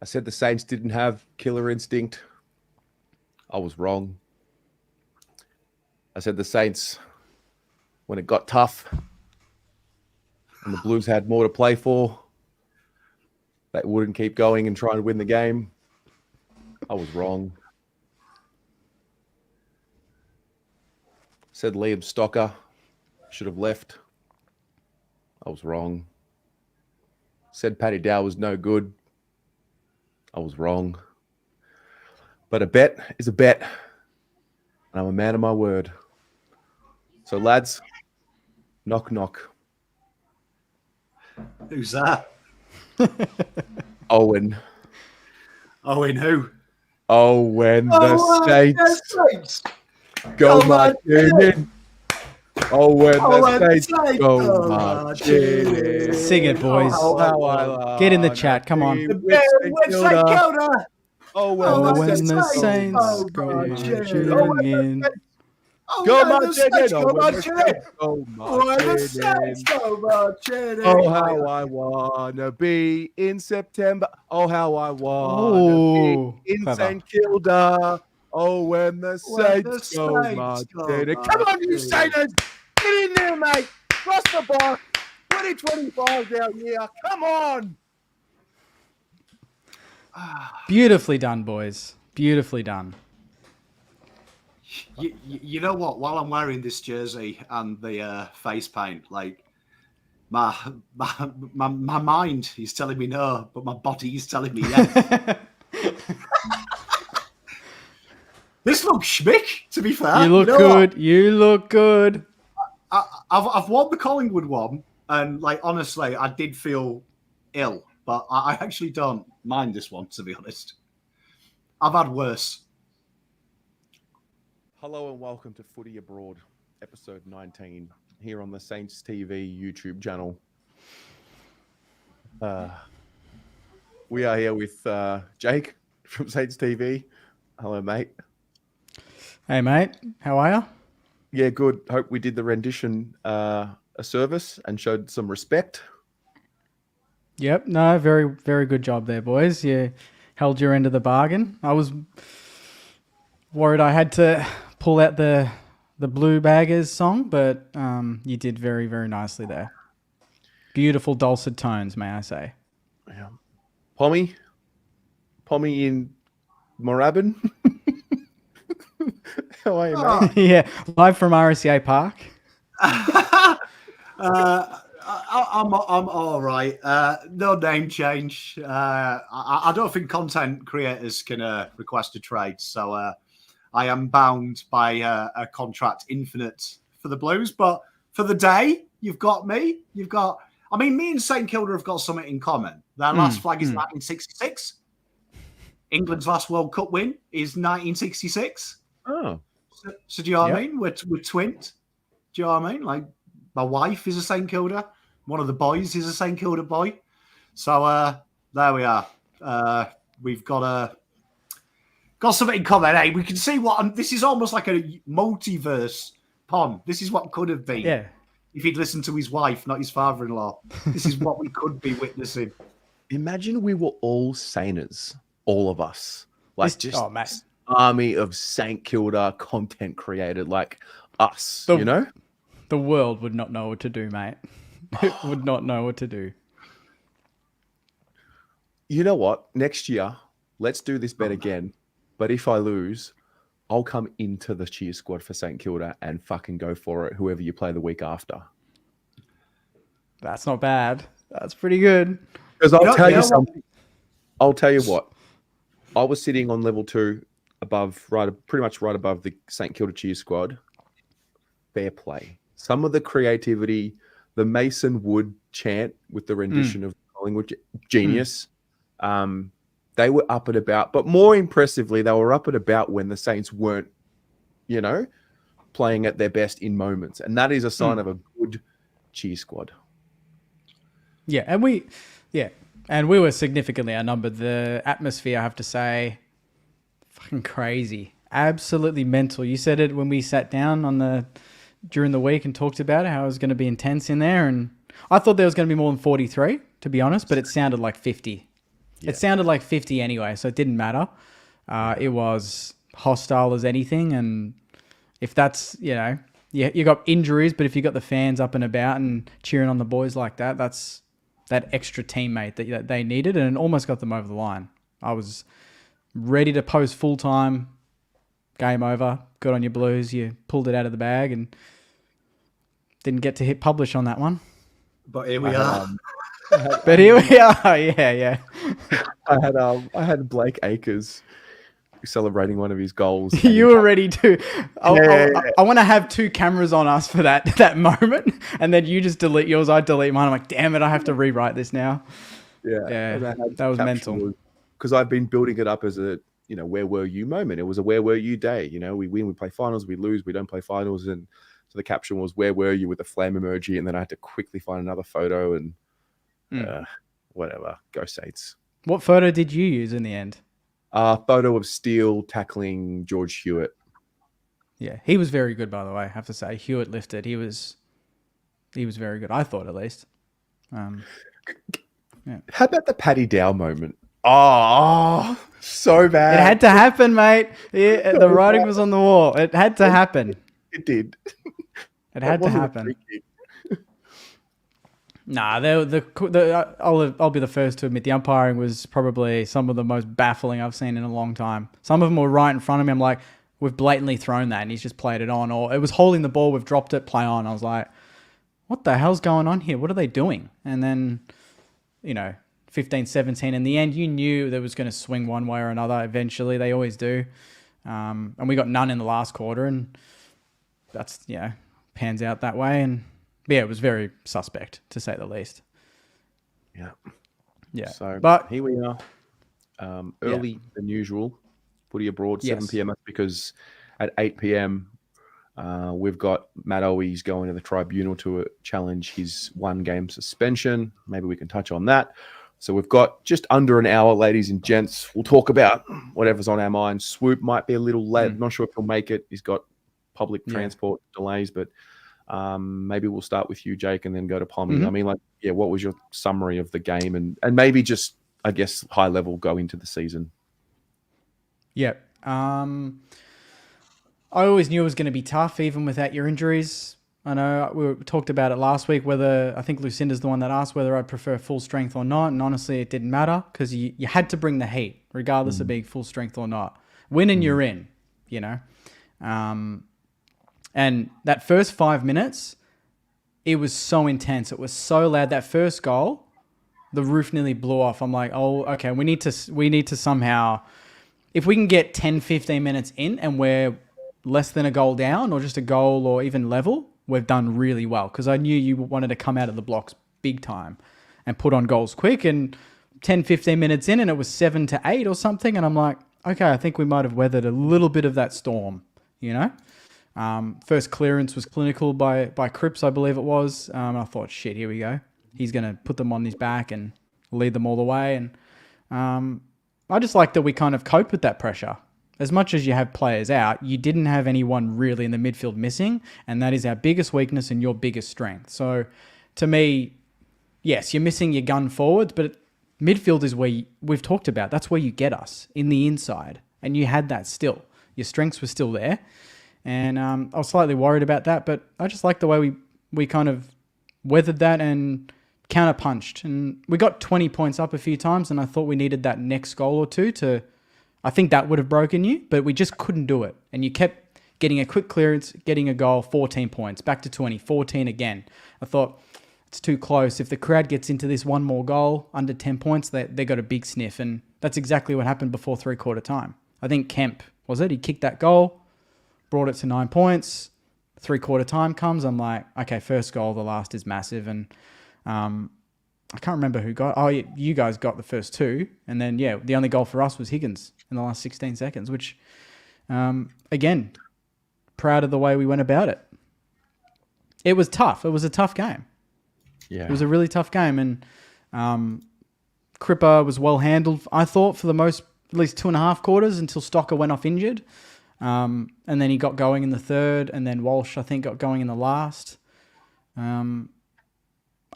I said the Saints didn't have killer instinct. I was wrong. I said the Saints, when it got tough and the Blues had more to play for, they wouldn't keep going and trying to win the game. I was wrong. Said Liam Stocker should have left. I was wrong. Said Paddy Dow was no good. I was wrong. But a bet is a bet. And I'm a man of my word. So, lads, knock, knock. Who's that? Owen. Owen who? Oh, when the Saints go marching in. Oh, when the Saints go marching in. Sing it, boys. Oh, how I love Get in the chat. Come on. Oh, when the Saints go marching in. Go marching in. Oh, when the Saints go marching in. Oh, how I wanna be in September. Oh, how I wanna be in St Kilda. Oh, when the Saints go marching in. Come on, you Saints! Get in there, mate. Cross the bar. 2025 down here. Come on. Beautifully done, boys. Beautifully done. You know what? While I'm wearing this jersey and the face paint, like my mind is telling me no, but my body is telling me yes. This looks schmick, to be fair. You look good. You look good. I've won the Collingwood one, and like honestly, I did feel ill, but I actually don't mind this one, to be honest. I've had worse. Hello and welcome to Footy Abroad, episode 19, here on the Saints TV YouTube channel. We are here with Jake from Saints TV. Hello, mate. Hey, mate. How are you? Yeah, good. Hope we did the rendition a service and showed some respect. Yep. No, very, very good job there, boys. You held your end of the bargain. I was worried I had to pull out the Blue Baggers song, but you did very, very nicely there. Beautiful dulcet tones, may I say. Yeah. Pommy in Moorabbin. How are you, mate? Yeah, live from RSCA Park. I'm all right. No name change. I don't think content creators can request a trade, so I am bound by a contract infinite for the Blues. But for the day, you've got me. Me and St Kilda have got something in common. Their last flag is 1966. England's last World Cup win is 1966. Oh. So do you know what I mean? We're twins. Do you know what I mean? Like, my wife is a St Kilda. One of the boys is a St Kilda boy. So there we are. We've got something in common. Hey, we can see what this is almost like a multiverse pond. This is what could have been. Yeah. If he'd listened to his wife, not his father-in-law. This is what we could be witnessing. Imagine we were all Sainers, all of us. Like mate. Army of St Kilda content created like us, you know? The world would not know what to do, mate. It would not know what to do. You know what? Next year, let's do this bet again. But if I lose, I'll come into the cheer squad for St Kilda and fucking go for it, whoever you play the week after. That's not bad. That's pretty good. Because I'll tell you something. I'll tell you what. I was sitting on level 2 pretty much right above the St Kilda cheer squad. Fair play. Some of the creativity, the Mason Wood chant with the rendition of Collingwood, genius. They were up and about, but more impressively, they were up and about when the Saints weren't, playing at their best in moments. And that is a sign of a good cheer squad. Yeah, and we were significantly outnumbered. The atmosphere, I have to say, fucking crazy. Absolutely mental. You said it when we sat down during the week and talked about it, how it was going to be intense in there. And I thought there was going to be more than 43, to be honest, but it sounded like 50. It sounded like 50 anyway, so it didn't matter. It was hostile as anything, and if that's, you got injuries, but if you got the fans up and about and cheering on the boys like that, that's that extra teammate that they needed, and it almost got them over the line. I was ready to post full time. Game over. Good on your Blues. You pulled it out of the bag and didn't get to hit publish on that one. But here we are. But here we are. Yeah. I had Blake Acres celebrating one of his goals. You were ready to. I want to have 2 cameras on us for that moment, and then you just delete yours. I delete mine. I'm like, damn it, I have to rewrite this now. Yeah. That was mental. Because I've been building it up as a where were you moment. It was a where were you day. We win, we play finals, we lose, we don't play finals, and so the caption was where were you with the flame emoji, and then I had to quickly find another photo and whatever. Go Saints. What photo did you use in the end? Photo of Steele tackling George Hewitt. Yeah, he was very good, by the way. I have to say, Hewitt lifted. He was very good. I thought, at least. How about the Paddy Dow moment? Oh, so bad. It had to happen, mate. Yeah, the writing was on the wall. It had to happen. It did. It had to happen. Nah, I'll be the first to admit the umpiring was probably some of the most baffling I've seen in a long time. Some of them were right in front of me. I'm like, we've blatantly thrown that and he's just played it on. Or it was holding the ball, we've dropped it, play on. I was like, what the hell's going on here? What are they doing? And then, 15, 17. In the end, you knew there was going to swing one way or another eventually. They always do. And we got none in the last quarter, and that's, pans out that way. And it was very suspect, to say the least. Yeah. So, but here we are. Early than usual. Footy Abroad, 7 p.m. That's because at 8 p.m., we've got Matt Owies going to the tribunal to challenge his 1-game suspension. Maybe we can touch on that. So we've got just under an hour, ladies and gents. We'll talk about whatever's on our mind. Swoop might be a little late. Not sure if he'll make it. He's got public transport delays, but maybe we'll start with you, Jake, and then go to Pommy. I mean, what was your summary of the game? And maybe just, I guess, high level go into the season. Yeah. I always knew it was going to be tough, even without your injuries. I know we talked about it last week, whether I think Lucinda's the one that asked whether I'd prefer full strength or not. And honestly, it didn't matter because you had to bring the heat, regardless of being full strength or not. Win and you're in, And that first 5 minutes, it was so intense. It was so loud. That first goal, the roof nearly blew off. I'm like, oh, okay, we need to somehow, if we can get 10, 15 minutes in and we're less than a goal down or just a goal or even level, we've done really well, because I knew you wanted to come out of the blocks big time and put on goals quick. And 10, 15 minutes in and it was 7-8 or something. And I'm like, okay, I think we might have weathered a little bit of that storm, First clearance was clinical by Cripps, I believe it was. I thought, shit, here we go. He's going to put them on his back and lead them all the way. And I just like that we kind of cope with that pressure. As much as you have players out, you didn't have anyone really in the midfield missing, and that is our biggest weakness and your biggest strength. So, to me, yes, you're missing your gun forwards, but midfield is where we've talked about. That's where you get us, in the inside, and you had that still. Your strengths were still there, and I was slightly worried about that, but I just like the way we kind of weathered that and counter-punched. And we got 20 points up a few times, and I thought we needed that next goal or two to... I think that would have broken you, but we just couldn't do it. And you kept getting a quick clearance, getting a goal, 14 points, back to 20, 14 again. I thought, it's too close. If the crowd gets into this one more goal, under 10 points, they got a big sniff. And that's exactly what happened before 3/4 time. I think Kemp, he kicked that goal, brought it to 9 points. 3/4 time comes, I'm like, okay, first goal, the last is massive. And I can't remember who got. Oh, you guys got the first 2. And then, the only goal for us was Higgins in the last 16 seconds, which, again, proud of the way we went about it. It was tough. It was a tough game. Yeah. It was a really tough game. And Cripper was well handled, I thought, for the most, at least 2.5 quarters until Stocker went off injured. And then he got going in the third. And then Walsh, I think, got going in the last.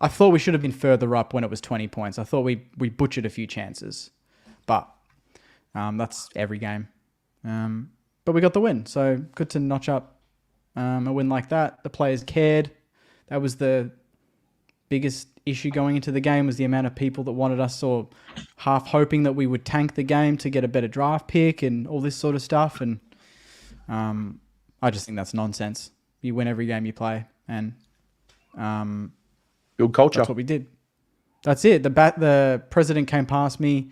I thought we should have been further up when it was 20 points. I thought we butchered a few chances, but that's every game. But we got the win, so good to notch up a win like that. The players cared. That was the biggest issue going into the game, was the amount of people that wanted us, or half hoping that we would tank the game to get a better draft pick and all this sort of stuff. And I just think that's nonsense. You win every game you play, and build culture. That's what we did. That's it. The president came past me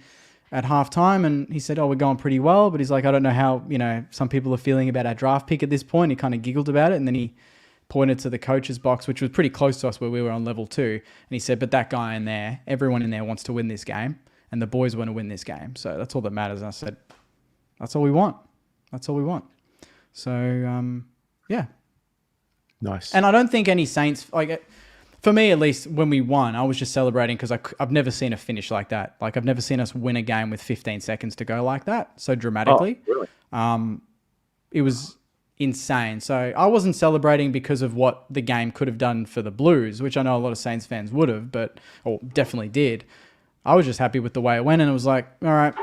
at halftime and he said, "Oh, we're going pretty well," but he's like, "I don't know how, some people are feeling about our draft pick at this point." He kind of giggled about it, and then he pointed to the coach's box, which was pretty close to us where we were on level 2. And he said, "But that guy in there, everyone in there wants to win this game, and the boys want to win this game. So that's all that matters." And I said, "That's all we want. That's all we want." So, yeah. Nice. And I don't think any Saints, for me at least, when we won, I was just celebrating because I've never seen a finish like that. Like, I've never seen us win a game with 15 seconds to go like that, so dramatically. Oh, really? It was insane. So I wasn't celebrating because of what the game could have done for the Blues, which I know a lot of Saints fans would have, or definitely did. I was just happy with the way it went, and it was like, all right,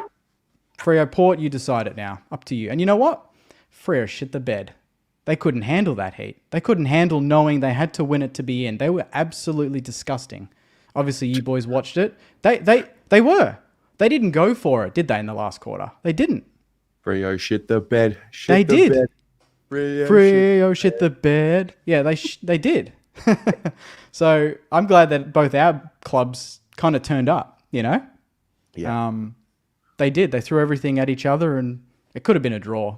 Freo Port, you decide it now. Up to you. And you know what? Freo shit the bed. They couldn't handle that heat. They couldn't handle knowing they had to win it to be in. They were absolutely disgusting. Obviously, you boys watched it. They were. They didn't go for it, did they, in the last quarter? They didn't. Freo shit the bed. They did. Bed. Freo shit the bed. Yeah, they did. So I'm glad that both our clubs kind of turned up, Yeah. They did. They threw everything at each other, and it could have been a draw.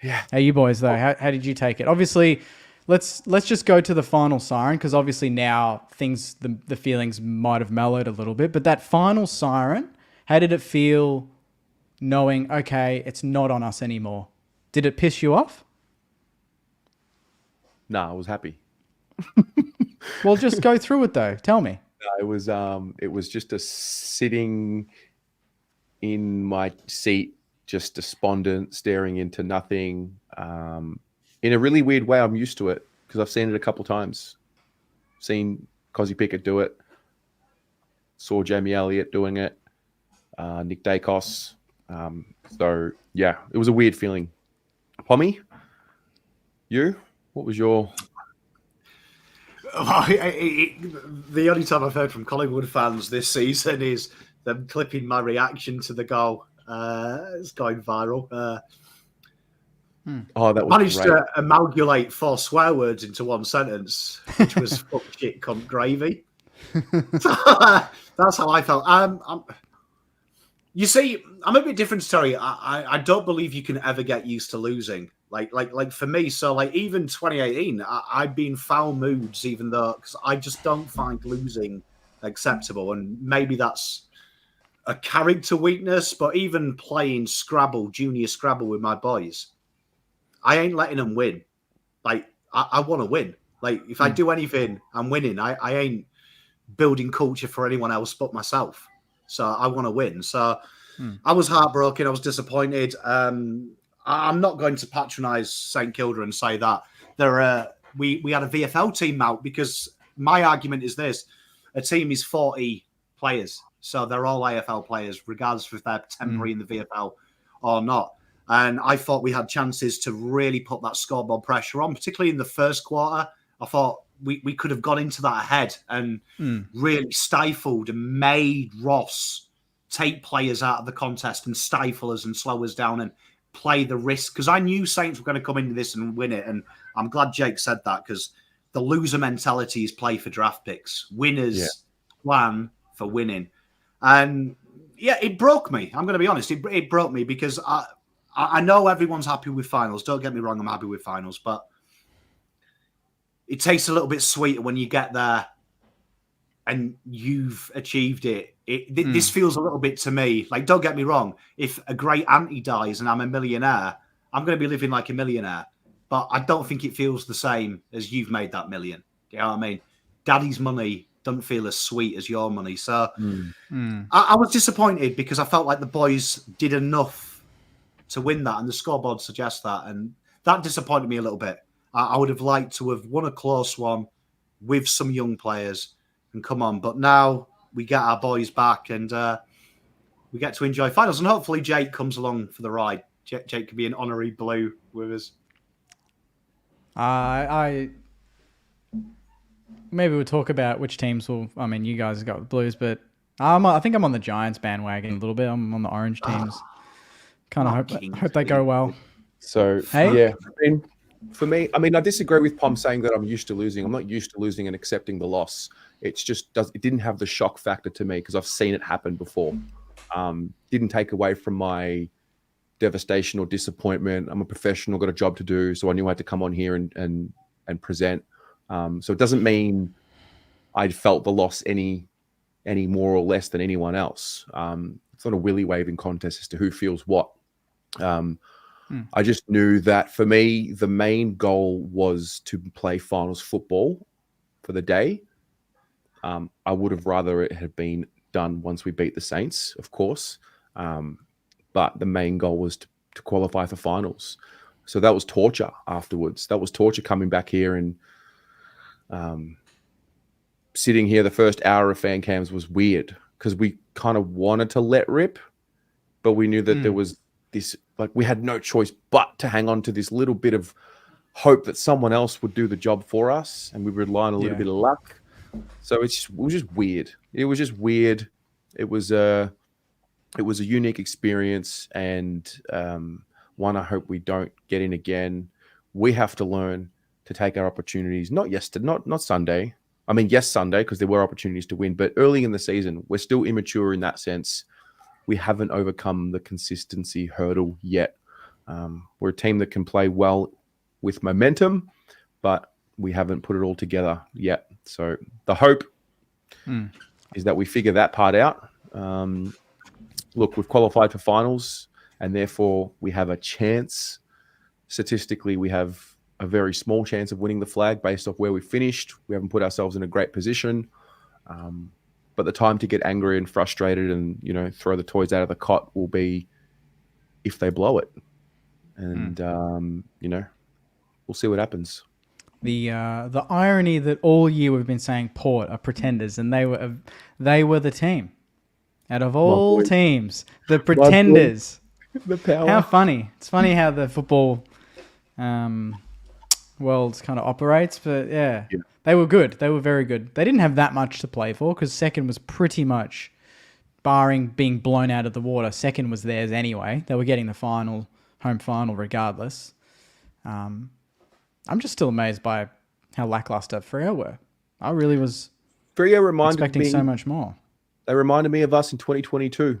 Yeah. Hey, you boys, though, how did you take it? Obviously, let's just go to the final siren, because obviously now the feelings might have mellowed a little bit. But that final siren, how did it feel knowing, okay, it's not on us anymore? Did it piss you off? Nah, I was happy. Well, just go through it, though. Tell me. No, it was just a sitting in my seat, just despondent, staring into nothing. In a really weird way, I'm used to it because I've seen it a couple times. Seen Cozzy Pickett do it. Saw Jamie Elliott doing it. Nick Dacos. So, yeah, it was a weird feeling. Pommy, you? What was your... The only time I've heard from Collingwood fans this season is them clipping my reaction to the goal. It's going viral. Oh, that was managed great. to amalgamate 4 swear words into one sentence, which was fuck, shit, cunt, gravy. That's how I felt. You see, I'm a bit different to Terry. I don't believe you can ever get used to losing. Like for me, so like even 2018, I've been foul moods, even though, because I just don't find losing acceptable, and maybe that's a character weakness. But even playing Scrabble, junior Scrabble with my boys, I ain't letting them win. Like I want to win. Like if I do anything, I'm winning. I ain't building culture for anyone else but myself. So I want to win. So I was heartbroken. I was disappointed. I'm not going to patronise St Kilda and say that we had a VFL team out, because my argument is this: a team is 40 players, so they're all AFL players, regardless if they're temporary in the VFL or not. And I thought we had chances to really put that scoreboard pressure on, particularly in the first quarter. I thought we could have got into that ahead and really stifled and made Ross take players out of the contest and stifle us and slow us down and play the risk. Because I knew Saints were going to come into this and win it. And I'm glad Jake said that, because the loser mentality is play for draft picks. Winners plan for winning. And yeah, it broke me. I'm going to be honest. It broke me, because I know everyone's happy with finals. Don't get me wrong, I'm happy with finals. But it tastes a little bit sweeter when you get there and you've achieved it. This feels a little bit to me, like, don't get me wrong, if a great auntie dies and I'm a millionaire, I'm going to be living like a millionaire. But I don't think it feels the same as you've made that million. You know what I mean? Daddy's money doesn't feel as sweet as your money. So I was disappointed, because I felt like the boys did enough to win that, and the scoreboard suggests that. And that disappointed me a little bit. I would have liked to have won a close one with some young players and come on. But now we get our boys back and we get to enjoy finals. And hopefully Jake comes along for the ride. Jake can be an honorary blue with us. I maybe we'll talk about which teams will. I mean, you guys have got the Blues, but I think I'm on the Giants bandwagon a little bit. I'm on the orange teams. Kind of hope they go well. So Hey? yeah, I mean, for me, I disagree with Pom saying that I'm used to losing. I'm not used to losing and accepting the loss. It's just it didn't have the shock factor to me because I've seen it happen before. Didn't take away from my devastation or disappointment. I'm a professional, got a job to do, so I knew I had to come on here and present. So it doesn't mean I felt the loss any more or less than anyone else. It's not a willy waving contest as to who feels what. I just knew that for me, the main goal was to play finals football for the day. I would have rather it had been done once we beat the Saints, of course. But the main goal was to qualify for finals. So that was torture afterwards. That was torture coming back here and sitting here. The first hour of fan cams was weird because we kind of wanted to let rip, but we knew that there was this, like we had no choice but to hang on to this little bit of hope that someone else would do the job for us. And we rely on a little bit of luck. So it was just weird. It was just weird. It was a unique experience and one I hope we don't get in again. We have to learn to take our opportunities, not Sunday. I mean, yes, Sunday, because there were opportunities to win, but early in the season, we're still immature in that sense. We haven't overcome the consistency hurdle yet. We're a team that can play well with momentum, but we haven't put it all together yet. So the hope is that we figure that part out. Look, we've qualified for finals, and therefore we have a chance. Statistically, we have a very small chance of winning the flag based off where we finished. We haven't put ourselves in a great position. But the time to get angry and frustrated and, throw the toys out of the cot will be if they blow it. And, we'll see what happens. The irony that all year we've been saying Port are pretenders, and they were the team. Out of all teams, the pretenders. The power. How funny. It's funny how the football world kind of operates, but yeah. They were good. They were very good. They didn't have that much to play for because second was pretty much, barring being blown out of the water, second was theirs anyway. They were getting the home final regardless. I'm just still amazed by how lackluster Freo were. I really was expecting so much more. They reminded me of us in 2022.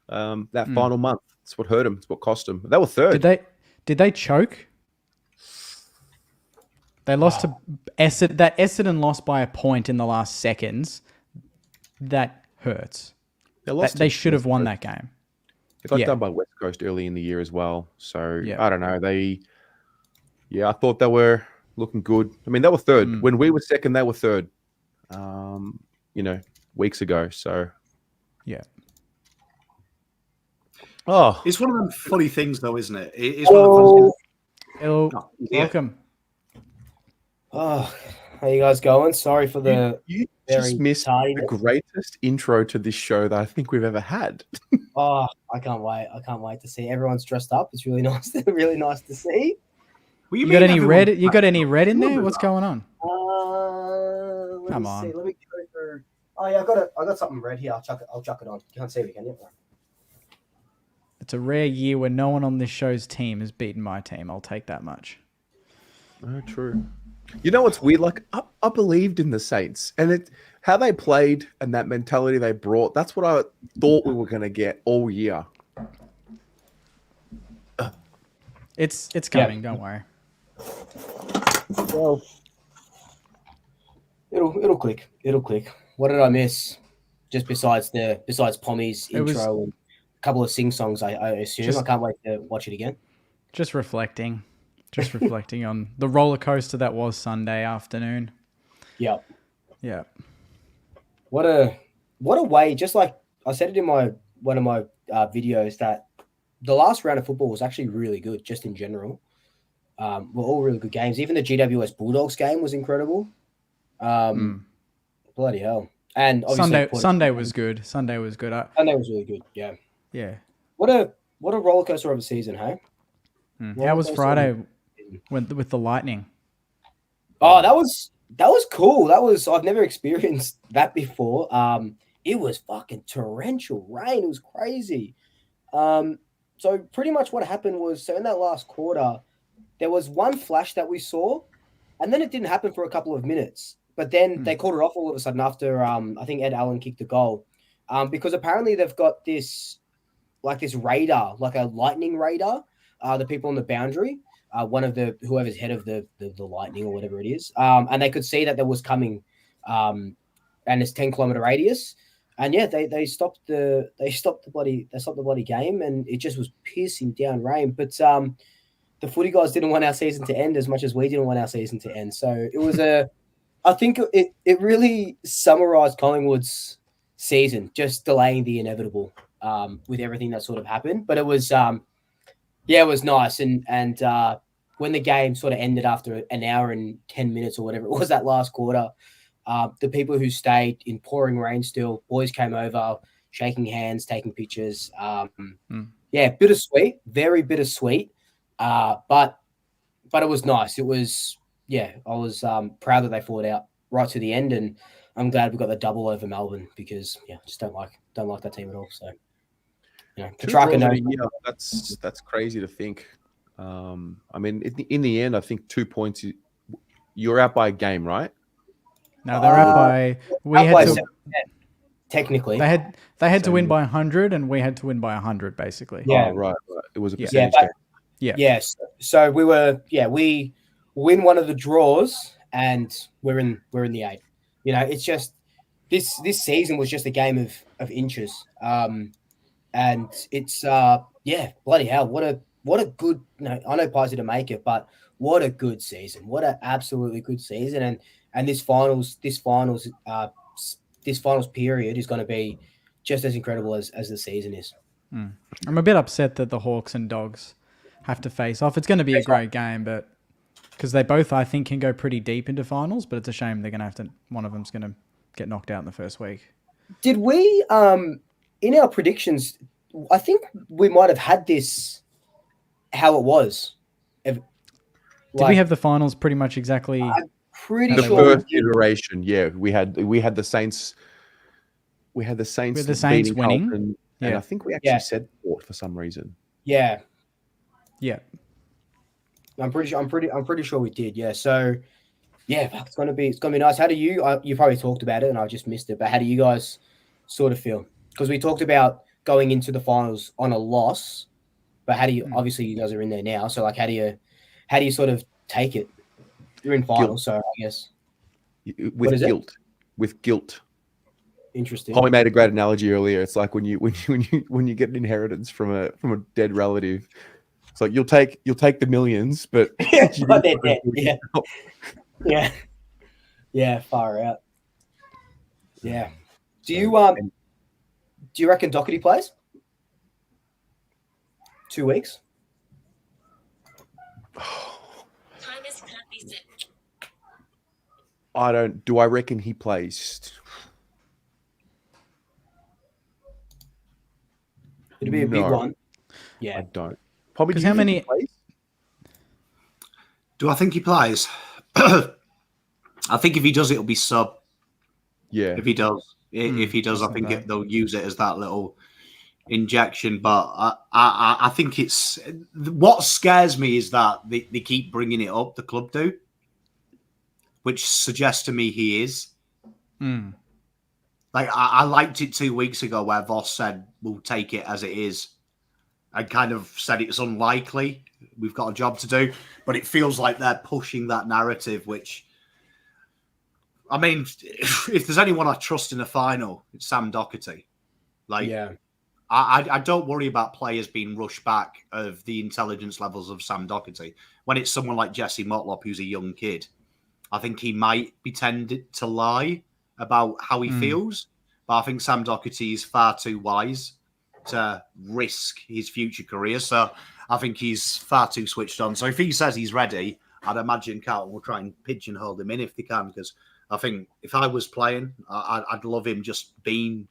That final month. It's what hurt them. It's what cost them. They were third. Did they choke? They lost to Essendon. That Essendon lost by a point in the last seconds. That hurts. They should have won that game. They got done by West Coast early in the year as well. So I don't know. I thought they were looking good. I mean, they were third. When we were second, they were third. Weeks ago. So yeah. Oh, it's one of them funny things, though, isn't it? It's one of the Hello, welcome. Oh, how you guys going? Sorry for the you just missed the greatest intro to this show that I think we've ever had. Oh, I can't wait! I can't wait to see everyone's dressed up. It's really nice. Really nice to see. You got any red? You got any red in there? What's going on? Come on. See. Let me go through. Oh yeah, I got something red here. I'll chuck it on. You can't see it, can you? It's a rare year where no one on this show's team has beaten my team. I'll take that much. Oh, true. You know what's weird? Like I believed in the Saints, and how they played and that mentality they brought. That's what I thought we were going to get all year. It's coming. Don't worry. Well, it'll click. It'll click. What did I miss? Just besides Pommy's intro and a couple of sing songs, I assume. I can't wait to watch it again. Just reflecting on the roller coaster that was Sunday afternoon. Yeah. What a way! Just like I said it in one of my videos, that the last round of football was actually really good, just in general. were all really good games. Even the GWS Bulldogs game was incredible. Bloody hell! And obviously Sunday was good. Sunday was good. Sunday was really good. Yeah. Yeah. What a roller coaster of a season, hey? How was Friday with the lightning? Oh, that was cool. I've never experienced that before. It was fucking torrential rain. It was crazy. So pretty much what happened was, so in that last quarter, there was one flash that we saw, and then it didn't happen for a couple of minutes. But then they called it off all of a sudden after I think Ed Allen kicked the goal, because apparently they've got this radar, like a lightning radar. The people on the boundary, one of whoever's head of the lightning or whatever it is, and they could see that there was coming, and it's 10-kilometer radius. And yeah, they stopped the bloody game, and it just was pissing down rain. But the footy guys didn't want our season to end as much as we didn't want our season to end. So it was I think it really summarized Collingwood's season, just delaying the inevitable with everything that sort of happened. But it was it was nice. And when the game sort of ended after an hour and 10 minutes or whatever it was, that last quarter, the people who stayed in pouring rain still, boys came over, shaking hands, taking pictures. Bittersweet, very bittersweet. But it was nice. It was, I was proud that they fought out right to the end, and I'm glad we got the double over Melbourne because I just don't like that team at all. So Petrarca knows. That's crazy to think. I mean, in the end, I think 2 points. You're out by a game, right? No, they're out by. Technically, they had to win by 100, and we had to win by 100, basically. Yeah, right. It was a percentage game. Yes. So we win one of the draws, and we're in the 8. It's just this season was just a game of inches. And it's bloody hell, what a good. I know Pies didn't make it, but what a good season! What an absolutely good season! And this finals period is going to be just as incredible as the season is. I'm a bit upset that the Hawks and Dogs have to face off. It's going to be a great game, but because they both, I think, can go pretty deep into finals, but it's a shame they're going to have to. One of them's going to get knocked out in the first week. Did we, in our predictions, I think we might have had this how it was. Did we have the finals pretty much exactly? I'm pretty the sure. First iteration, we had the Saints. We had the Saints winning, Carlton, and I think we actually said Port for some reason. Yeah. I'm pretty sure we did. Yeah. So, it's gonna be nice. How do you? You probably talked about it, and I just missed it. But how do you guys sort of feel? Because we talked about going into the finals on a loss, but how do you? Obviously, you guys are in there now. So, like, how do you sort of take it? You're in finals, so I guess with guilt. Interesting. Holly made a great analogy earlier. It's like when you get an inheritance from a dead relative. It's like you'll take the millions, but but they're dead. Yeah, far out. Yeah. Do you reckon Doherty plays? 2 weeks. I don't. Do I reckon he plays? It'd be a big one. Yeah, I don't. Probably. Because how many? Do I think he plays? I think if he does, it'll be sub. Yeah. If he does, I think they'll use it as that little injection. But I think it's what scares me is that they keep bringing it up. The club do, which suggests to me he is. Like I liked it 2 weeks ago where Voss said we'll take it as it is. I kind of said it's unlikely. We've got a job to do, but it feels like they're pushing that narrative. Which, I mean, if there's anyone I trust in a final, it's Sam Doherty. I don't worry about players being rushed back of the intelligence levels of Sam Doherty. When it's someone like Jesse Motlop, who's a young kid, I think he might be tended to lie about how he feels. But I think Sam Doherty is far too wise to risk his future career. So I think he's far too switched on. So if he says he's ready, I'd imagine Carlton will try and pigeonhole him in if they can. Because I think if I was playing, I'd love him just being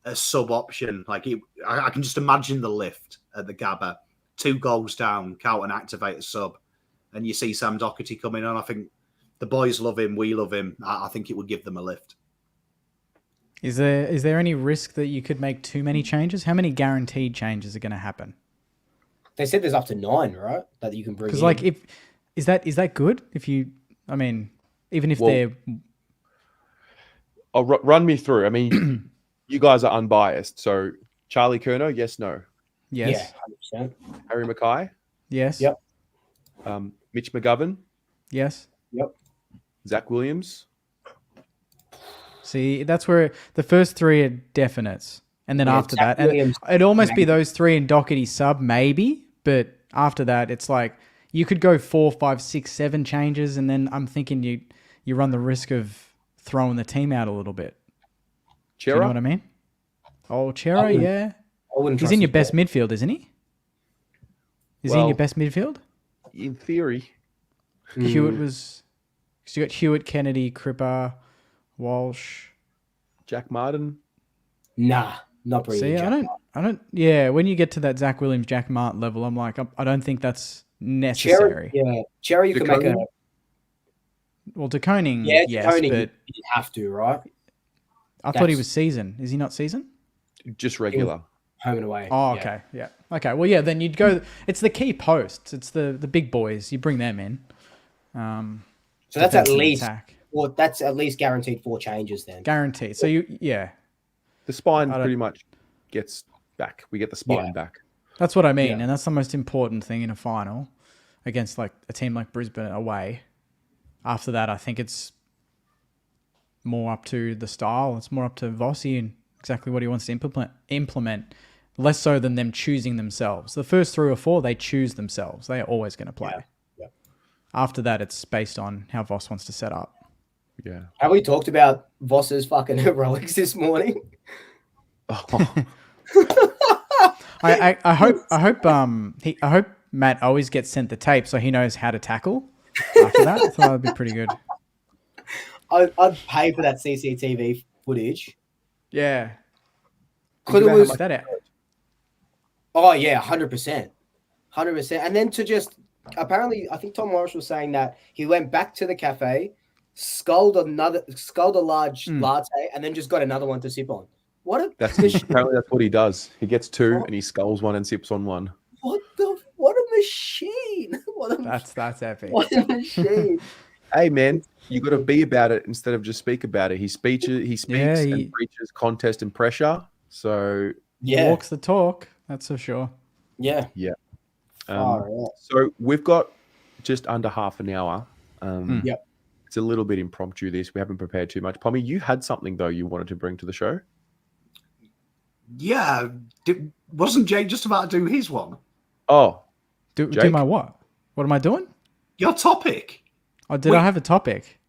a sub option. Like I can just imagine the lift at the Gabba, 2 goals down, Carlton activate a sub, and you see Sam Doherty coming on. I think the boys love him, we love him. I think it would give them a lift. Is there any risk that you could make too many changes? How many guaranteed changes are going to happen? They said there's up to 9, right? That you can bring. Because like, is that good? If you, I mean, even if they're, run me through. I mean, you guys are unbiased, so Charlie Curnow, yes, no. yes, Yeah, 100%. Harry Mackay, yes, Yep. Mitch McGovern, yes. Yep. Zach Williams. See, that's where the first 3 are definites, and then after Zach that, and Williams, it'd almost be those 3 and Doherty sub maybe, but after that, it's like you could go 4, 5, 6, 7 changes, and then I'm thinking you run the risk of throwing the team out a little bit. Do you know what I mean? Oh, Chera, yeah. He's in your best midfield, isn't he? Is he in your best midfield? In theory. Hewitt was... So you got Hewitt, Kennedy, Cripper, Walsh. Jack Martin. Nah, not bringing. See, I don't. Yeah, when you get to that Zach Williams, Jack Martin level, I'm like, I don't think that's necessary. Cherry, you can make a. Well, De Koning, Yeah, yes, Koning, but you have to, right? I thought he was season. Is he not season? Just regular. Home and away. Oh, okay, yeah. Okay, well, yeah, then you'd go. It's the key posts. It's the big boys. You bring them in. So that's at defense and least. attack. Well, that's at least guaranteed 4 changes then. Guaranteed. So yeah. The spine pretty much gets back. We get the spine back. That's what I mean, and that's the most important thing in a final against like a team like Brisbane away. After that, I think it's more up to the style. It's more up to Vossi and exactly what he wants to implement, less so than them choosing themselves. The first 3 or 4, they choose themselves. They are always going to play. Yeah. After that, it's based on how Voss wants to set up. Yeah. Have we talked about Voss's fucking heroics this morning? Oh. I hope Matt always gets sent the tape so he knows how to tackle. After that, I thought that'd be pretty good. I'd pay for that CCTV footage. Yeah. Because it was that out. Oh yeah, 100%, 100%. And then to just apparently, I think Tom Morris was saying that he went back to the cafe, sculled a large latte, and then just got another one to sip on. Apparently that's what he does. He gets 2 and he sculls one and sips on one. What a machine! That's epic. What a machine! Hey man, you got to be about it instead of just speak about it. He speaks and preaches contest and pressure. So he walks the talk. That's for sure. Yeah. So we've got just under half an hour. Yep. It's a little bit impromptu. We haven't prepared too much. Pommy, you had something though you wanted to bring to the show. Yeah, wasn't Jake just about to do his one? Oh, do my what? What am I doing? Your topic. Oh, I have a topic?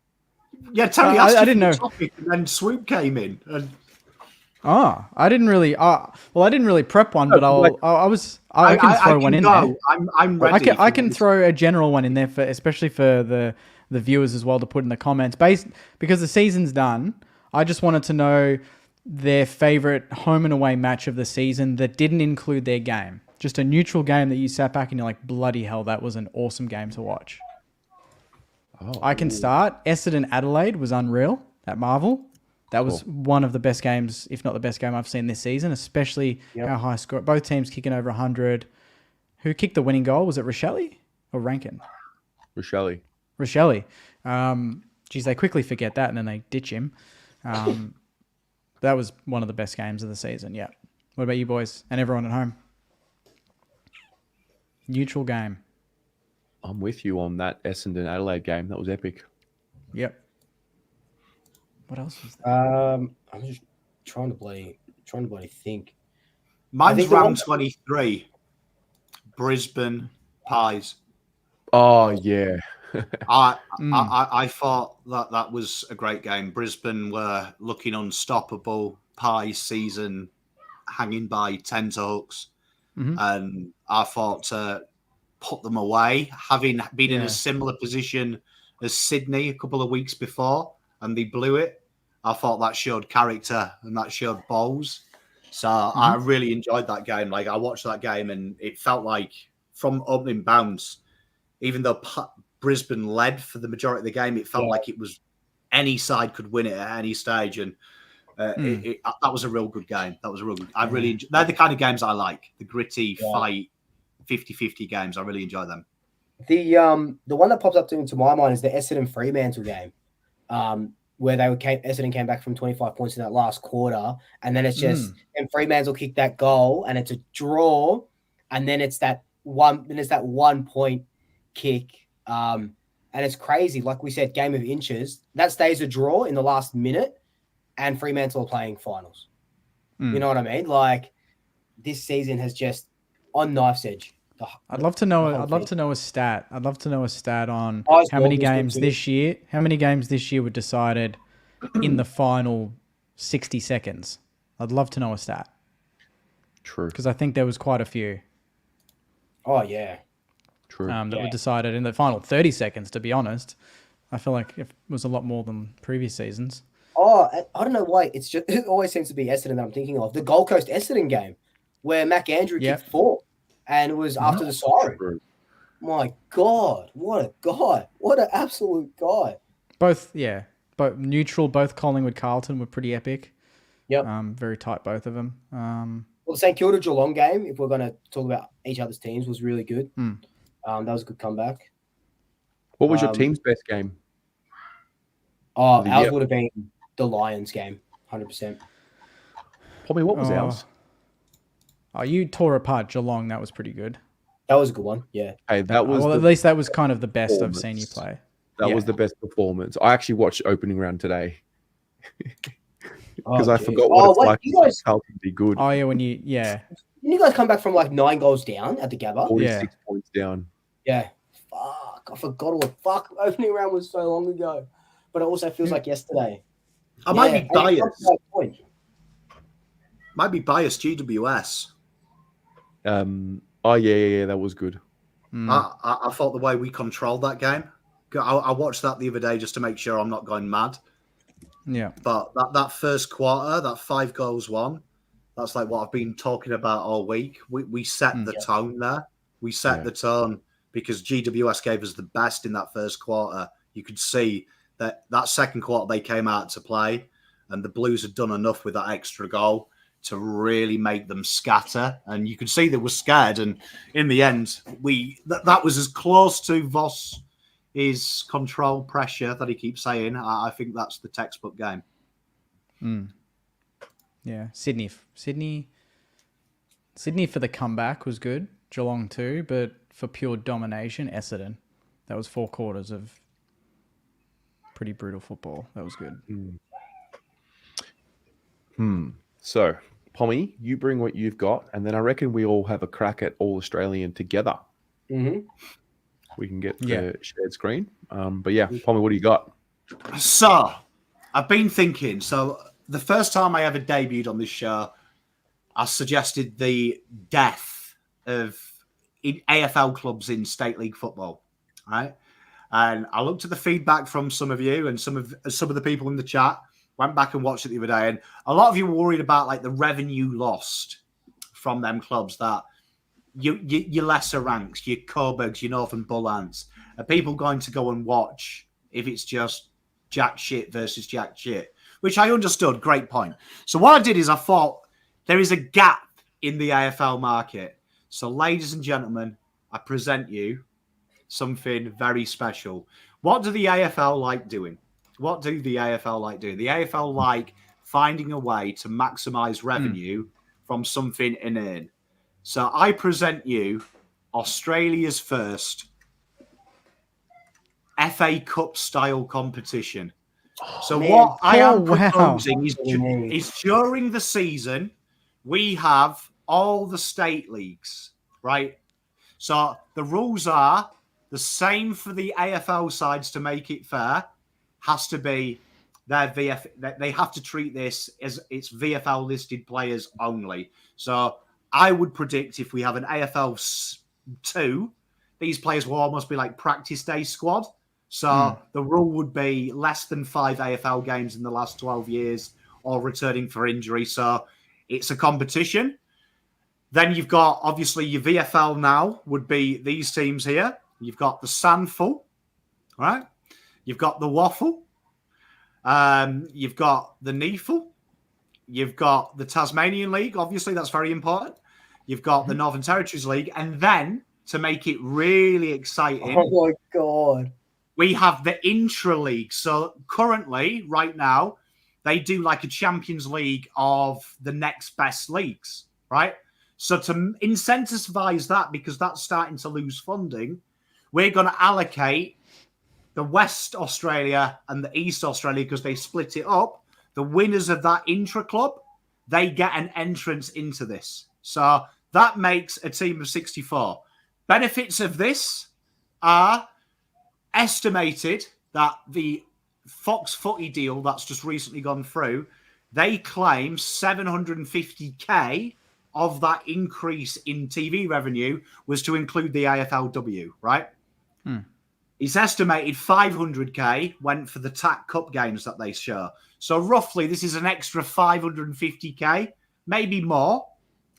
Yeah, Terry asked I you didn't know. Topic, and then Swoop came in. And... I didn't really. I didn't really prep one, but I can throw one in there. I'm ready. I can throw a general one in there especially for the viewers as well to put in the comments. Because the season's done, I just wanted to know their favorite home and away match of the season that didn't include their game. Just a neutral game that you sat back and you're like, bloody hell, that was an awesome game to watch. I can start. Essendon Adelaide was unreal at Marvel. That was one of the best games, if not the best game I've seen this season, especially how high score. Both teams kicking over 100. Who kicked the winning goal? Was it Rochelle or Rankin? Rochelle. Geez, they quickly forget that and then they ditch him. That was one of the best games of the season, yeah. What about you boys and everyone at home? Neutral game. I'm with you on that Essendon Adelaide game. That was epic. Yep. What else was there? I'm just trying to bloody think. Mine's round 23. Brisbane Pies. Oh yeah. I thought that was a great game. Brisbane were looking unstoppable. Pies season hanging by tenterhooks. and I thought to put them away, having been in Yeah. a similar position as Sydney a couple of weeks before, and they blew it. I thought that showed character and that showed balls. So I really enjoyed that game. Like, I watched that game and it felt like from opening bounce, even though Brisbane led for the majority of the game, it felt like it was any side could win it at any stage. And that was a real good game. That was a real good. I really enjoy, they're the kind of games I like. The gritty fight, 50-50 games. I really enjoy them. The one that pops up into my mind is the Essendon Fremantle game, where Essendon came back from 25 points in that last quarter, and then it's just and Fremantle kicked that goal, and it's a draw, and then it's that 1 point kick, and it's crazy. Like we said, game of inches. That stays a draw in the last minute, and Fremantle are playing finals. You know what I mean? Like, this season has just on knife's edge. I'd love to know a stat. I'd love to know a stat on Ice how many Ball was good games too. this year. How many games this year were decided in the final 60 seconds? I'd love to know a stat True. because I think there was quite a few Oh yeah. True. that were decided in the final 30 seconds. To be honest, I feel like it was a lot more than previous seasons. Oh, I don't know why. It always seems to be Essendon that I'm thinking of. The Gold Coast Essendon game where Mac Andrew kicked 4 and it was after the siren. True. My God, what a guy. What an absolute guy. Both neutral. Both Collingwood, Carlton were pretty epic. Yep. Very tight, both of them. Well, the St Kilda Geelong game, if we're going to talk about each other's teams, was really good. That was a good comeback. What was your team's best game? Ours would have been the Lions game, 100%. Probably what was ours? Oh, you tore apart Geelong. That was pretty good. That was a good one. Yeah. Hey, that was at least that was kind of the best I've seen you play. That was the best performance. I actually watched opening round today because I forgot what it's like. You guys, Carlton be good. Oh yeah, didn't you guys come back from like 9 goals down at the Gabba? 46 points down. Yeah. Fuck. I forgot all the fuck. Opening round was so long ago. But it also feels like yesterday. I might be biased. Might be biased, GWS. Oh yeah, that was good. I thought the way we controlled that game. I watched that the other day just to make sure I'm not going mad. Yeah. But that first quarter, that 5 goals won, that's like what I've been talking about all week. We set the tone there. We set the tone because GWS gave us the best in that first quarter. You could see that second quarter they came out to play, and the Blues had done enough with that extra goal to really make them scatter. And you could see they were scared. And in the end, that was as close to Voss's control pressure that he keeps saying. I think that's the textbook game. Yeah, Sydney for the comeback was good. Geelong too, but for pure domination, Essendon. That was 4 quarters of pretty brutal football. That was good. So, Pommy, you bring what you've got, and then I reckon we all have a crack at All Australian together. We can get the shared screen. But yeah, Pommy, what do you got? So, I've been thinking. So, the first time I ever debuted on this show, I suggested the death of AFL clubs in state league football, right? And I looked at the feedback from some of you and some of the people in the chat. Went back and watched it the other day, and a lot of you were worried about like the revenue lost from them clubs, that your lesser ranks, your Coburgs, your Northern Bullants, are people going to go and watch if it's just jack shit versus jack shit? Which I understood. Great point. So what I did is I thought there is a gap in the AFL market. So ladies and gentlemen, I present you something very special. What do the AFL like doing? What do the AFL like doing? The AFL like finding a way to maximize revenue from something inane. So I present you Australia's first FA Cup style competition. So what I am proposing is during the season, we have all the state leagues, right? So the rules are the same for the AFL sides to make it fair. Has to be they have to treat this as it's VFL listed players only. So I would predict if we have an AFL 2, these players will almost be like practice day squad. So the rule would be less than 5 AFL games in the last 12 years or returning for injury. So it's a competition. Then you've got, obviously, your VFL now would be these teams here. You've got the Sandful, right? You've got the Waffle. You've got the Neefle. You've got the Tasmanian League. Obviously, that's very important. You've got the Northern Territories League. And then, to make it really exciting... Oh, my God. We have the intra-league. So currently, right now, they do like a Champions League of the next best leagues, right? So to incentivize that, because that's starting to lose funding, we're going to allocate the West Australia and the East Australia, because they split it up. The winners of that intra-club, they get an entrance into this. So that makes a team of 64. Benefits of this are... estimated that the Fox Footy deal that's just recently gone through, they claim 750k of that increase in TV revenue was to include the AFLW, right? It's estimated 500k went for the TAC Cup games that they show. So roughly, this is an extra 550k, maybe more,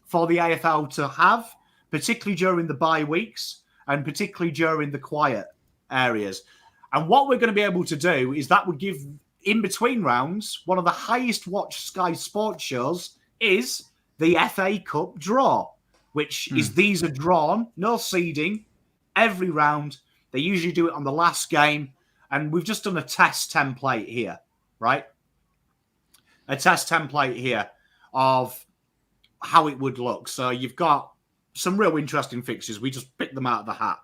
for the AFL to have, particularly during the bye weeks and particularly during the quiet areas. And what we're going to be able to do is that would give, in between rounds, one of the highest watched Sky Sports shows is the FA Cup draw, which is these are drawn, no seeding, every round. They usually do it on the last game. And we've just done a test template here, right? A test template here of how it would look. So you've got some real interesting fixtures. We just picked them out of the hat.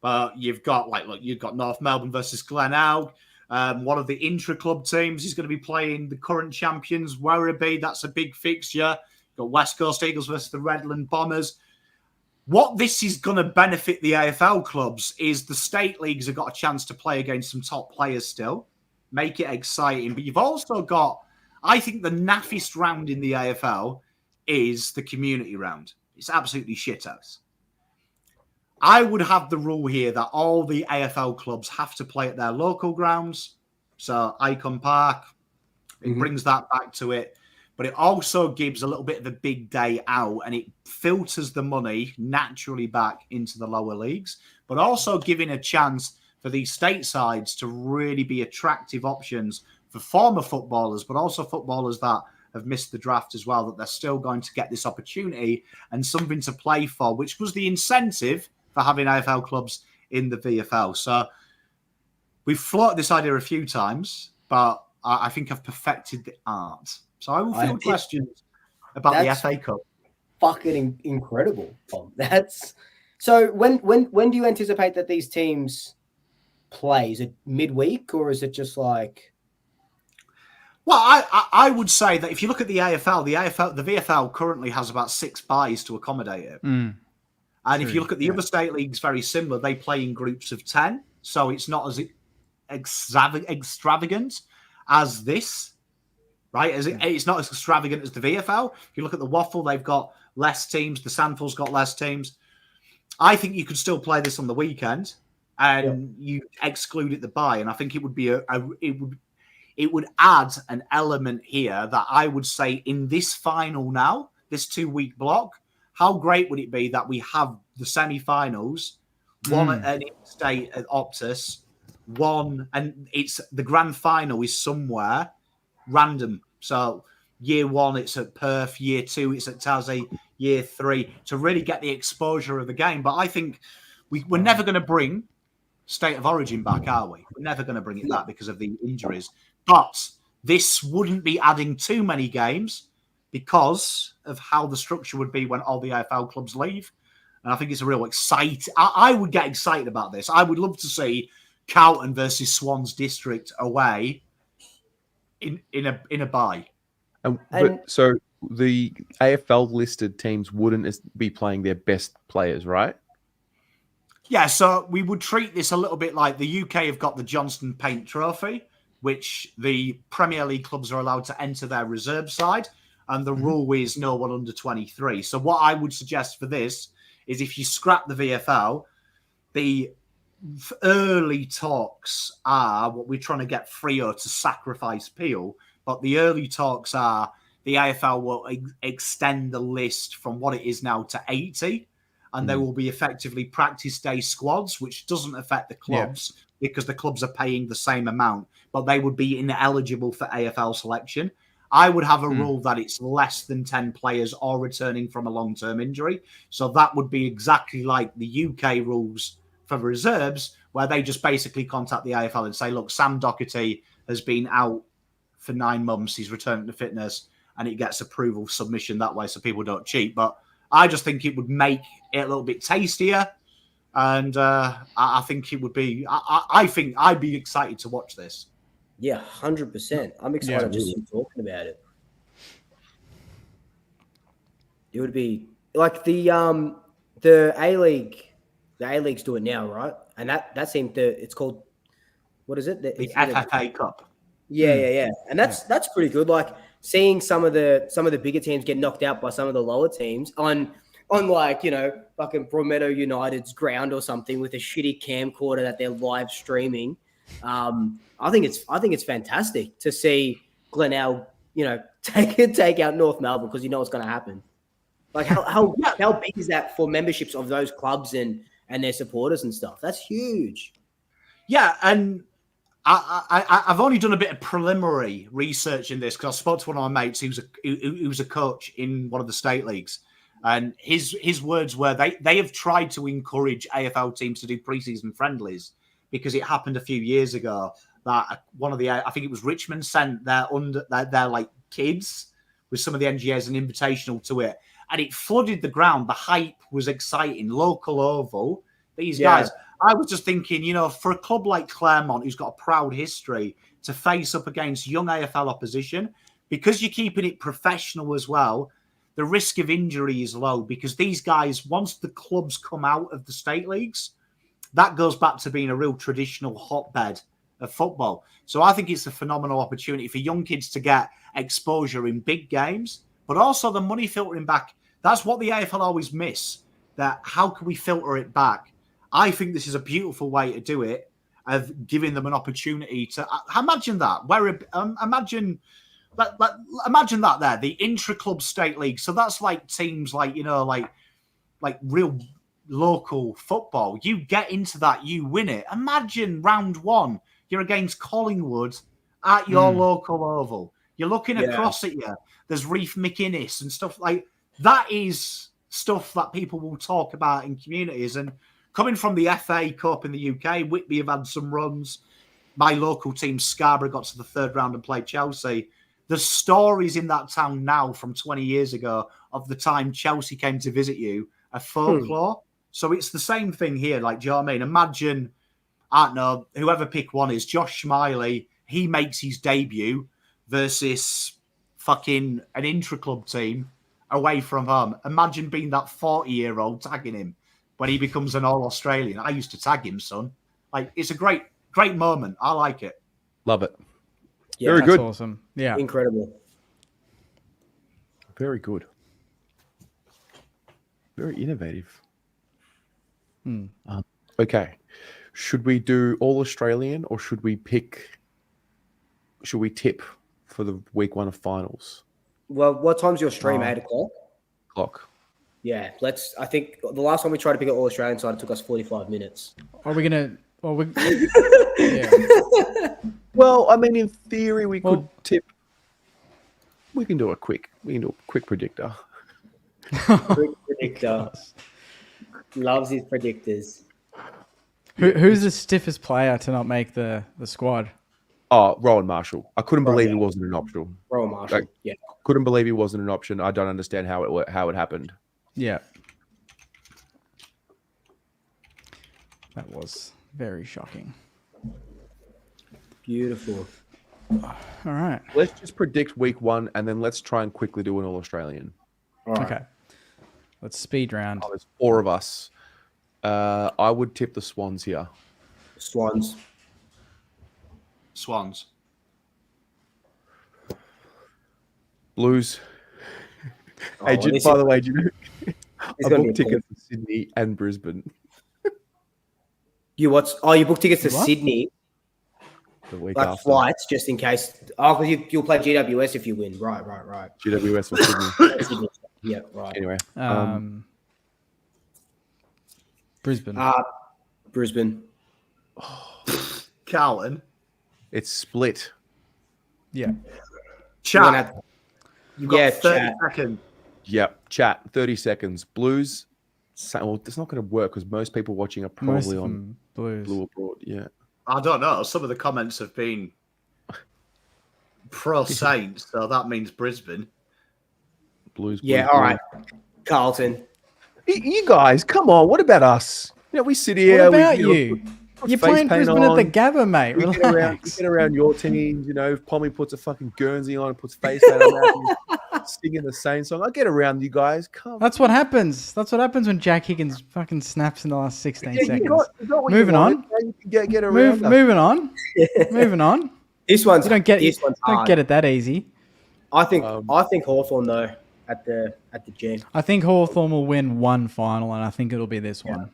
But you've got, you've got North Melbourne versus Glenelg. One of the intra-club teams is going to be playing the current champions, Werribee. That's a big fixture. You've got West Coast Eagles versus the Redland Bombers. What this is going to benefit the AFL clubs is the state leagues have got a chance to play against some top players still, make it exciting. But you've also got, I think, the naffest round in the AFL is the community round. It's absolutely shithouse. I would have the rule here that all the AFL clubs have to play at their local grounds. So Icon Park, it brings that back to it. But it also gives a little bit of a big day out and it filters the money naturally back into the lower leagues, but also giving a chance for these state sides to really be attractive options for former footballers, but also footballers that have missed the draft as well, that they're still going to get this opportunity and something to play for, which was the incentive for having AFL clubs in the VFL. So we've floated this idea a few times, but I think I've perfected the art. So I will field questions about the FA Cup. Fucking incredible, Tom. That's so. When do you anticipate that these teams play? Is it midweek or is it just like? Well, I would say that if you look at the AFL, the VFL currently has about 6 buys to accommodate it. And if you look at the other state leagues, very similar. They play in groups of 10, so it's not as extravagant as this. Right, it's not as extravagant as the VFL. If you look at the Waffle, they've got less teams. The Sandful's got less teams. I think you could still play this on the weekend, and you exclude it the bye. And I think it would be it would add an element here that I would say in this final now, this 2-week block. How great would it be that we have the semi-finals, one at an state at Optus, one, and it's the grand final is somewhere random. So year 1, it's at Perth. Year 2, it's at Tassie. Year 3, to really get the exposure of the game. But I think we're never going to bring State of Origin back, are we? We're never going to bring it back because of the injuries. But this wouldn't be adding too many games because of how the structure would be when all the AFL clubs leave. And I think it's a real I would get excited about this. I would love to see Carlton versus Swans District away in a bye. So the AFL listed teams wouldn't be playing their best players, right? Yeah, so we would treat this a little bit like the UK have got the Johnston Paint Trophy, which the Premier League clubs are allowed to enter their reserve side. and the rule is no one under 23. So what I would suggest for this is if you scrap the VFL, the early talks are what we're trying to get Freo to sacrifice Peel, but the early talks are the AFL will extend the list from what it is now to 80, and there will be effectively practice day squads, which doesn't affect the clubs because the clubs are paying the same amount, but they would be ineligible for AFL selection. I would have a rule that it's less than 10 players or returning from a long-term injury. So that would be exactly like the UK rules for reserves, where they just basically contact the AFL and say, look, Sam Doherty has been out for 9 months. He's returning to fitness, and it gets approval submission that way so people don't cheat. But I just think it would make it a little bit tastier. And I think it would be, I think I'd be excited to watch this. Yeah, 100%. I'm excited just talking about it. It would be like the A-League. The A-League's do it now, right? And that seemed to, it's called, what is it? The FFA Cup. Yeah. And that's pretty good. Like seeing some of the bigger teams get knocked out by some of the lower teams on like, you know, fucking Broadmeadow United's ground or something with a shitty camcorder that they're live streaming. I think it's fantastic to see Glenelg, you know, take out North Melbourne because you know what's going to happen. Like how big is that for memberships of those clubs and their supporters and stuff? That's huge. Yeah, and I've only done a bit of preliminary research in this because I spoke to one of my mates who's a coach in one of the state leagues, and his words were they have tried to encourage AFL teams to do preseason friendlies because it happened a few years ago that one of the, I think it was Richmond, sent their like kids with some of the NGAs an invitational to it, and it flooded the ground. The hype was exciting. Local oval, these guys. I was just thinking, you know, for a club like Claremont, who's got a proud history, to face up against young AFL opposition, because you're keeping it professional as well, the risk of injury is low because these guys, once the clubs come out of the state leagues, that goes back to being a real traditional hotbed of football. So I think it's a phenomenal opportunity for young kids to get exposure in big games, but also the money filtering back. That's what the AFL always miss, that how can we filter it back? I think this is a beautiful way to do it, of giving them an opportunity to imagine that. Imagine that there, the intra-club state league. So that's like teams like, you know, like real local football. You get into that, you win it. Imagine round 1, you're against Collingwood at your local oval. You're looking across at you. There's Reef McInnes and stuff like that. Is stuff that people will talk about in communities. And coming from the FA Cup in the UK, Whitby have had some runs. My local team, Scarborough, got to the 3rd round and played Chelsea. There's stories in that town now from 20 years ago of the time Chelsea came to visit you, a folklore. So it's the same thing here. Like, do you know what I mean? Imagine, I don't know, whoever pick one is, Josh Smiley, he makes his debut versus fucking an intra-club team away from home. Imagine being that 40-year-old tagging him when he becomes an All-Australian. I used to tag him, son. Like, it's a great moment. I like it. Love it. Yeah, very good. Awesome. Yeah. Incredible. Very good. Very innovative. Okay. Should we do all Australian or should we tip for the week 1 of finals? Well, what time's your stream? 8 o'clock? Clock. Yeah, I think the last time we tried to pick an all-Australian side, it took us 45 minutes. Are we going to... Well, yeah. Well, I mean, in theory, we could tip. We can do a quick predictor. Quick predictor. Loves his predictors. Who's the stiffest player to not make the squad? Oh, Rowan Marshall. I couldn't believe he wasn't an option. Rowan Marshall. Yeah. Couldn't believe he wasn't an option. I don't understand how it happened. Yeah. That was very shocking. Beautiful. All right. Let's just predict week 1 and then let's try and quickly do an all-Australian. All right. Okay. Let's speed round. There's 4 of us. I would tip the Swans here. Swans. Swans. Blues. Hey, well, this by is- the way, do you know it's I gonna be booked tickets for Sydney and Brisbane You what? Oh, you booked tickets to What? Sydney, the week like after. flights, just in case. Oh, because you'll play GWS if you win. Right. GWS for Sydney. Sydney. Yeah, right. Anyway, Brisbane. Brisbane. Carlton. it's split. Yeah. Chat. You've got Yeah, 30 chat. seconds. Yep. Chat. 30 seconds. Blues. Well, it's not going to work because most people watching are Most probably of on them Blues. Blue Abroad. Yeah. I don't know. Some of the comments have been pro Saints, so that means Brisbane. Blues. Yeah, Blues, all Blues. right. Carlton. You guys, come on. What about us? You know, we sit here. What about we, you? put You're face playing paint Brisbane at the on. Gabba, mate. We Relax. get around your teams, you know. If Pommy puts a fucking Guernsey on and puts face paint on and singing the same song, I get around you guys. Come. That's what happens. That's what happens when Jack Higgins fucking snaps in the last 16 Yeah, seconds. you got what you Moving wanted, on. man. You can get around us. Moving on. Moving on. This one's You don't get this one's don't hard. get it that easy. I think Hawthorn though at the G. I think Hawthorn will win one final, and I think it'll be this one.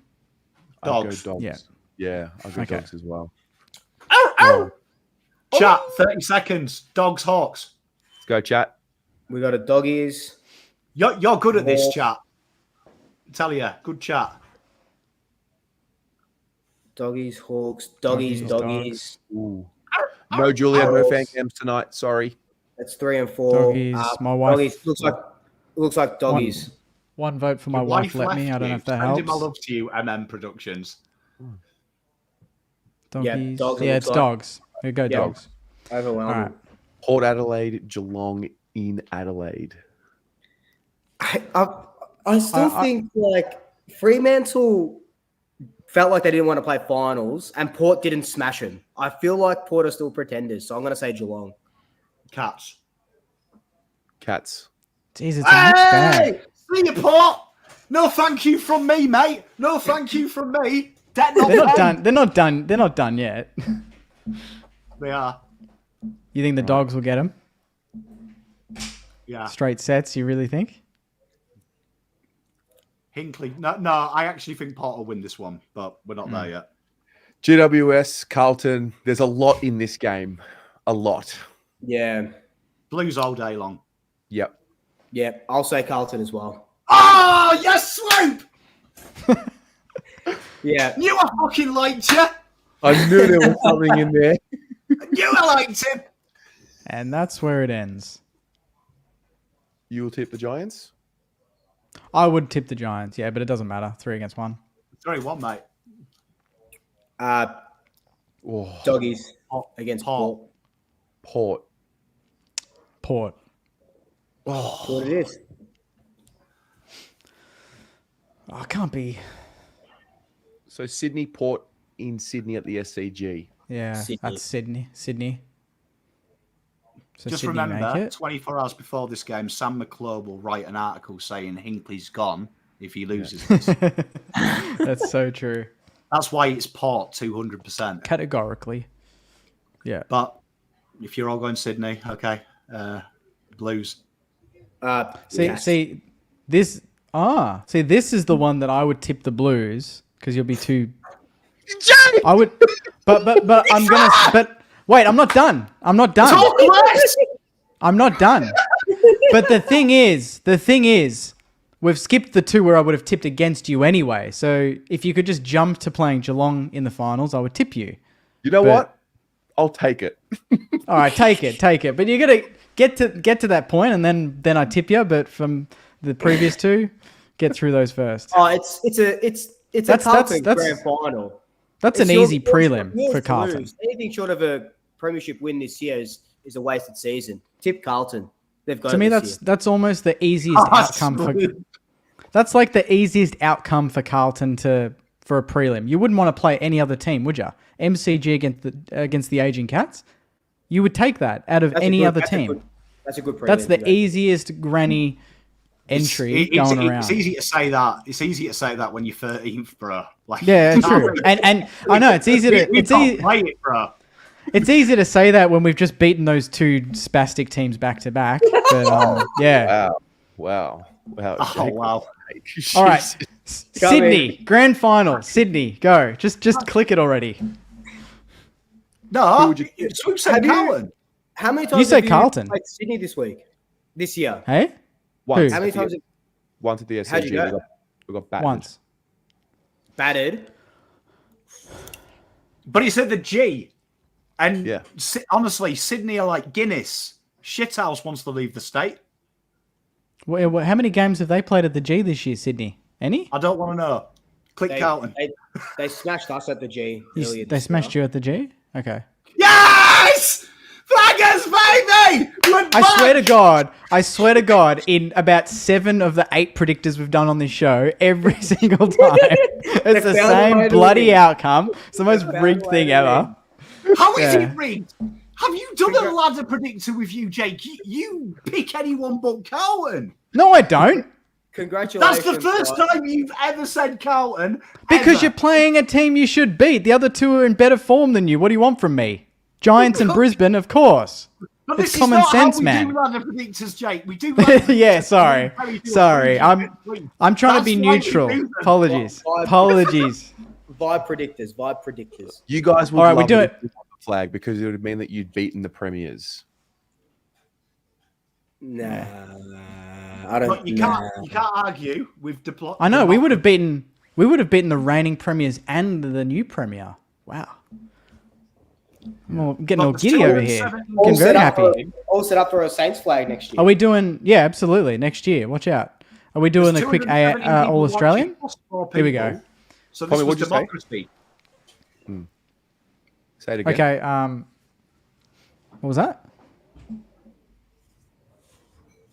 I'll Dogs. go dogs. Yeah. Yeah, I'll go Okay. dogs as well. Chat. 30 seconds. Dogs, Hawks. Let's go, chat. We got a doggies. You're good at this, Hawks. chat. I tell you, good chat. Doggies, Hawks, doggies. Doggies, Ooh. No Julia, no Hawks. fan cams tonight. Sorry. That's 3 and 4. Doggies. My wife. Doggies looks like doggies. One vote for my Your wife. Let left me. I don't know you. if that Sending my helps. love to you, Productions. Doggies. dogs, it Yeah, looks it's like. dogs. We go Yeah. dogs. All Overwhelming. right. Port Adelaide, Geelong in Adelaide. I still think like Fremantle felt like they didn't want to play finals, and Port didn't smash them. I feel like Port are still pretenders, so I'm going to say Geelong. Cats. Cats. Jeez, it's a mixed bag. Hey! See you, Port. No thank you from me, mate. No thank you from me. They're not done. They're not done. They're not done yet. They are. You think the dogs will get them? Yeah. Straight sets, you really think? Hinkley. No, I actually think Port will win this one, but we're not there yet. GWS, Carlton. There's a lot in this game. A lot. Yeah. Blues all day long. Yep. Yeah. I'll say Carlton as well. Oh, yes, Swoop! Yeah. Knew I fucking liked you. I knew there was something in there. Knew I liked him. And that's where it ends. You will tip the Giants? I would tip the Giants, yeah, but it doesn't matter. 3 against 1. 3-1, mate. Oh, Doggies against Port. Port. Port. What it is. Oh, it can't be. So Sydney, Port in Sydney at the SCG. Yeah, Sydney. that's Sydney. So Just Sydney remember, make it. 24 hours before this game, Sam McClure will write an article saying Hinkley's gone if he loses this. That's so true. That's why it's Port 200%. Categorically. Yeah. But if you're all going Sydney, okay, Blues. See, this is the one that I would tip the Blues because you'll be too. I would, but I'm gonna. But wait, I'm not done. I'm not done. But the thing is, we've skipped the 2 where I would have tipped against you anyway. So if you could just jump to playing Geelong in the finals, I would tip you. You know what? I'll take it. All right, take it. But you gotta get to that point, and then I tip you. But from the previous 2, get through those first. Oh, it's a Carlton grand final. That's an easy prelim for Carlton. Lose. Anything short of a premiership win this year is a wasted season. Tip Carlton. They've got To it me, this year. that's almost the easiest outcome for. That's like the easiest outcome for Carlton for a prelim. You wouldn't want to play any other team, would you? MCG against the Aging Cats. You would take that out of any other team. That's a good prelim. That's the easiest granny entry going around. It's easy to say that. It's easy to say that when you're 13th, bro. Like, Yeah, true. And I know it's easy to we can't play it, bro. It's easy to say that when we've just beaten those 2 spastic teams back to back. But yeah. Wow. Wow. Oh, Jake. wow. All right, Jesus. Sydney grand final. Sydney, go. Just click it already. No, would you- Swoop said Have you- Cowan. How many times say have Carlton. played Sydney this year? Hey, Once. How many at the- times Once at the How'd you SCG, go? we got battered. once. battered? But he said the G. And Yeah. honestly, Sydney are like Guinness. Shithouse wants to leave the state. How many games have they played at the G this year, Sydney? Any? I don't want to know. Click Carlton. They smashed us at the G. earlier They this smashed you at the G? Okay. Yes! Flaggers, baby! We're I back! swear to God, in about 7 of the 8 predictors we've done on this show, every single time, it's the found a same way to bloody win. outcome. It's the most found a rigged way thing to ever. How is Yeah. it rigged? Have you done a ladder predictor with you, Jake? You pick anyone but Carlton. No, I don't. Congratulations. That's the first guys. time you've ever said Carlton. Because ever. you're playing a team you should beat. The other two are in better form than you. What do you want from me? Giants and Brisbane, of course. But It's this common is not sense, how we man. do ladder predictors, Jake. We do ladder Yeah, predictors. sorry. Very good. Sorry. I'm trying to be That's why we neutral. do them. Apologies. Vibe. Apologies. Vibe predictors. You guys would All right, we love do it it. if you won the flag because it would mean that you'd beaten the premiers. Nah, I don't. But you can't argue with deploy. I know. We would have beaten the reigning premiers and the new premier. Wow. I'm getting all giddy over here. Getting very happy. All set up for a Saints flag next year. Are we doing? Yeah, absolutely. Next year. Watch out. Are we doing a quick All Australian? Here we go. So this Tommy, was what'd you say? democracy. Say it again. Okay. What was that?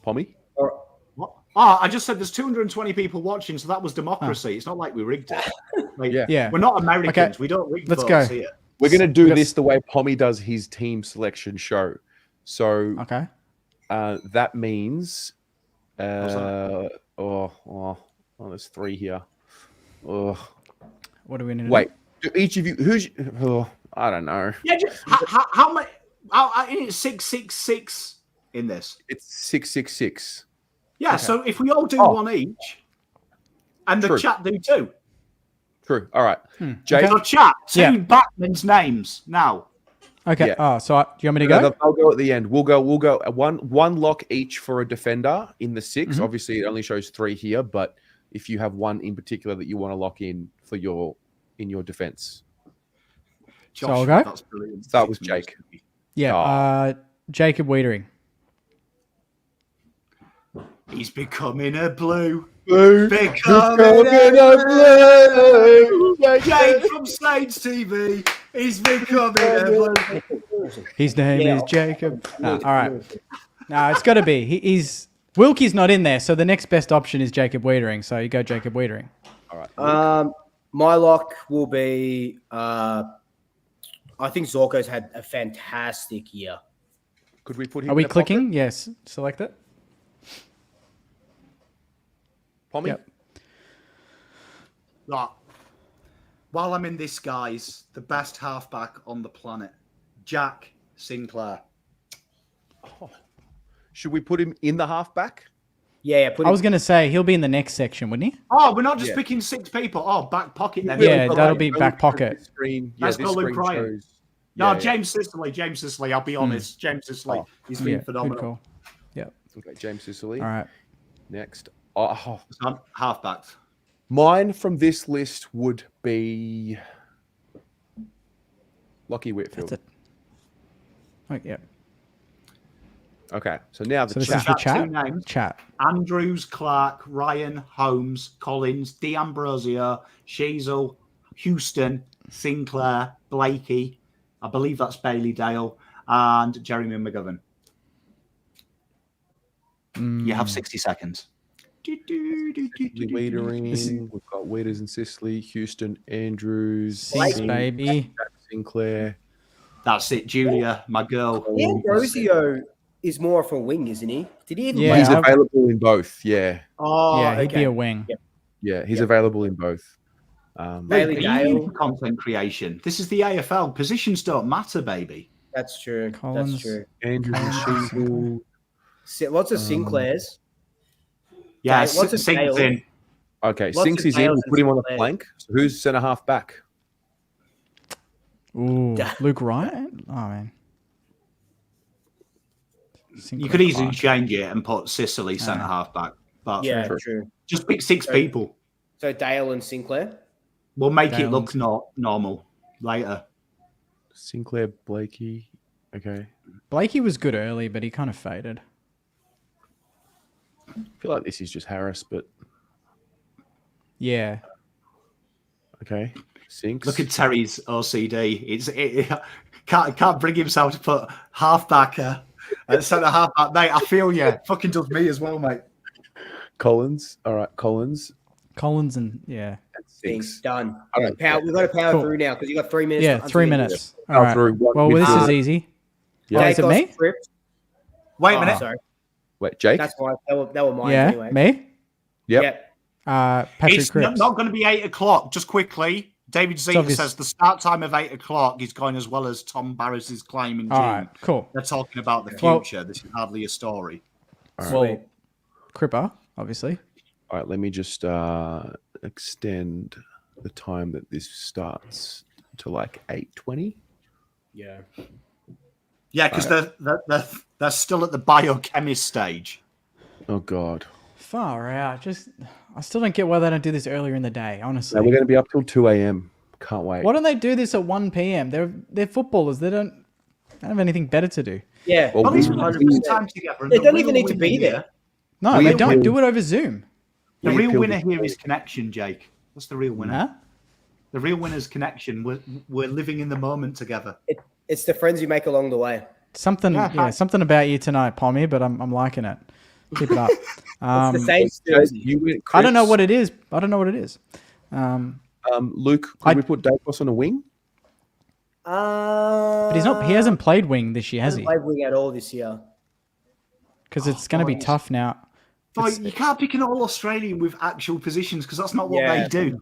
Pommy? What? I just said there's 220 people watching, so that was democracy. It's not like we rigged it. Like, Yeah. We're not Americans. Okay, We don't rig let's votes go. here. We're going to do got- this the way Pommy does his team selection show. So Okay. that means... that? there's 3 here. Oh, What do we need to wait. Do each of you... I don't know. Yeah, how many? It's 666 in this. It's 666. Yeah, so if we all do one each, and the True. chat do 2. True. All right. Jake, So chat, 2 Yeah. Batman's names now. Okay. Yeah. Oh, so do you want me to go? I'll go at the end. We'll go one lock each for a defender in the 6. Mm-hmm. Obviously, it only shows 3 here, but if you have one in particular that you want to lock in for your defense, Josh, I'll go? That's brilliant. start with Jake. Yeah. Jacob Wiedering. He's becoming a blue. Blue. Becoming a blue. Jake from Saints TV. He's becoming a blue. His name is Jacob. All right. No, it's got to be. He's Wilkie's not in there, so the next best option is Jacob Wiedering. So you go Jacob Wiedering. All right. My lock will be. I think Zorko's had a fantastic year. Could we put him? Are we in a pocket? clicking? Yes. Select it. Pommy? Yep. Right. While I'm in this, guys, the best halfback on the planet, Jack Sinclair. Should we put him in the halfback? Yeah. I was going to say he'll be in the next section, wouldn't he? Oh, we're not just Yeah. picking 6 people. Oh, back pocket then. Yeah, Luke that'll Ryan. be back pocket. This screen. Let's this go Luke screen Ryan. shows. No, Yeah, James Sicily. I'll be honest. James Sicily. Oh. He's been Yeah. Good phenomenal. call. Yeah. Okay, James Sicily. All right. Next. Oh, Halfbacks. mine from this list would be Lockie Whitfield. That's it. Oh, yeah. Okay, so now the So this chat. is the Two chat. names. Chat. Andrews, Clark, Ryan, Holmes, Collins, D'Ambrosio, Sheasel, Houston, Sinclair, Blakey. I believe that's Bailey Dale and Jeremy McGovern. You have 60 seconds. Wiedering. We've got Wieders and Sicily, Houston, Andrews, Six, baby. Sinclair. That's it, Julia, my girl. Ambrosio is more of a wing, isn't he? Did he even Yeah, He's play? available in both. Yeah, Oh, Yeah, he'd be okay. a wing. yeah, he's available in both. Bailey Dale. For content creation. This is the AFL. Positions don't matter, baby. That's true. Collins. That's true. Andrews and Sheasel. Lots of Sinclairs. Yeah, What's a Sinks Dale? in. Okay, Lots Sinks of is in. Dales We'll put him on the and flank. So who's centre half back? Ooh, Luke Ryan. Oh man. You could easily Clark. change it and put Sicily centre half back. But Yeah, true. just pick 6 people. So Dale and Sinclair. We'll make Dale it look not normal later. Sinclair, Blakey. Okay. Blakey was good early, but he kind of faded. I feel like this is just Harris, but Yeah. okay. Sinks. Look at Terry's OCD. Can't bring himself to put half back at centre half back. Mate, I feel you. Fucking does me as well, mate. Collins. All right, Collins. Collins and yeah. Things done. All right. We've got to power Cool. through now because you got 3 minutes. Yeah, until 3 the end of minutes. this. All right. through one Well, this midfield. is easy. Yeah. Oh, is it Jake me? off script. Wait a minute. Sorry, Wait, Jake. that's why they were mine Yeah, anyway. me. Yep. Patrick It's Cripps. not going to be 8 o'clock. Just quickly, David Zeta obvious. says the start time of 8 o'clock is going as well as Tom Barris's claim in June. All right, cool. They're talking about the Well- future. This is hardly a story. Well, Cripper, obviously. All right, let me just extend the time that this starts to like 8:20. Yeah. Yeah, because they're still at the biochemist stage. Oh God. Far out. I still don't get why they don't do this earlier in the day. Honestly, Now we're going to be up till 2 a.m. Can't wait. why don't they do this at 1 p.m.? They're footballers. They don't have anything better to do. Yeah. Well, At least we- we can spend time together. and They the don't real even need to winner be here- there. No, We they appeal- don't. Do it over Zoom. The We real appeal winner to- here is connection, Jake. That's the real winner. Huh? The real winner's connection. We're living in the moment together. It's the friends you make along the way. Something, something about you tonight, Pommy. But I'm liking it. Keep it up. It's the same Jake, jersey. you went I don't know Cripps. what it is. Luke, could we put Dacos on a wing? But he's not. He hasn't played wing this year, has he? played wing at all this year. Because it's going to be tough now. Like, you can't pick an all-Australian with actual positions because that's not what Yeah. they do.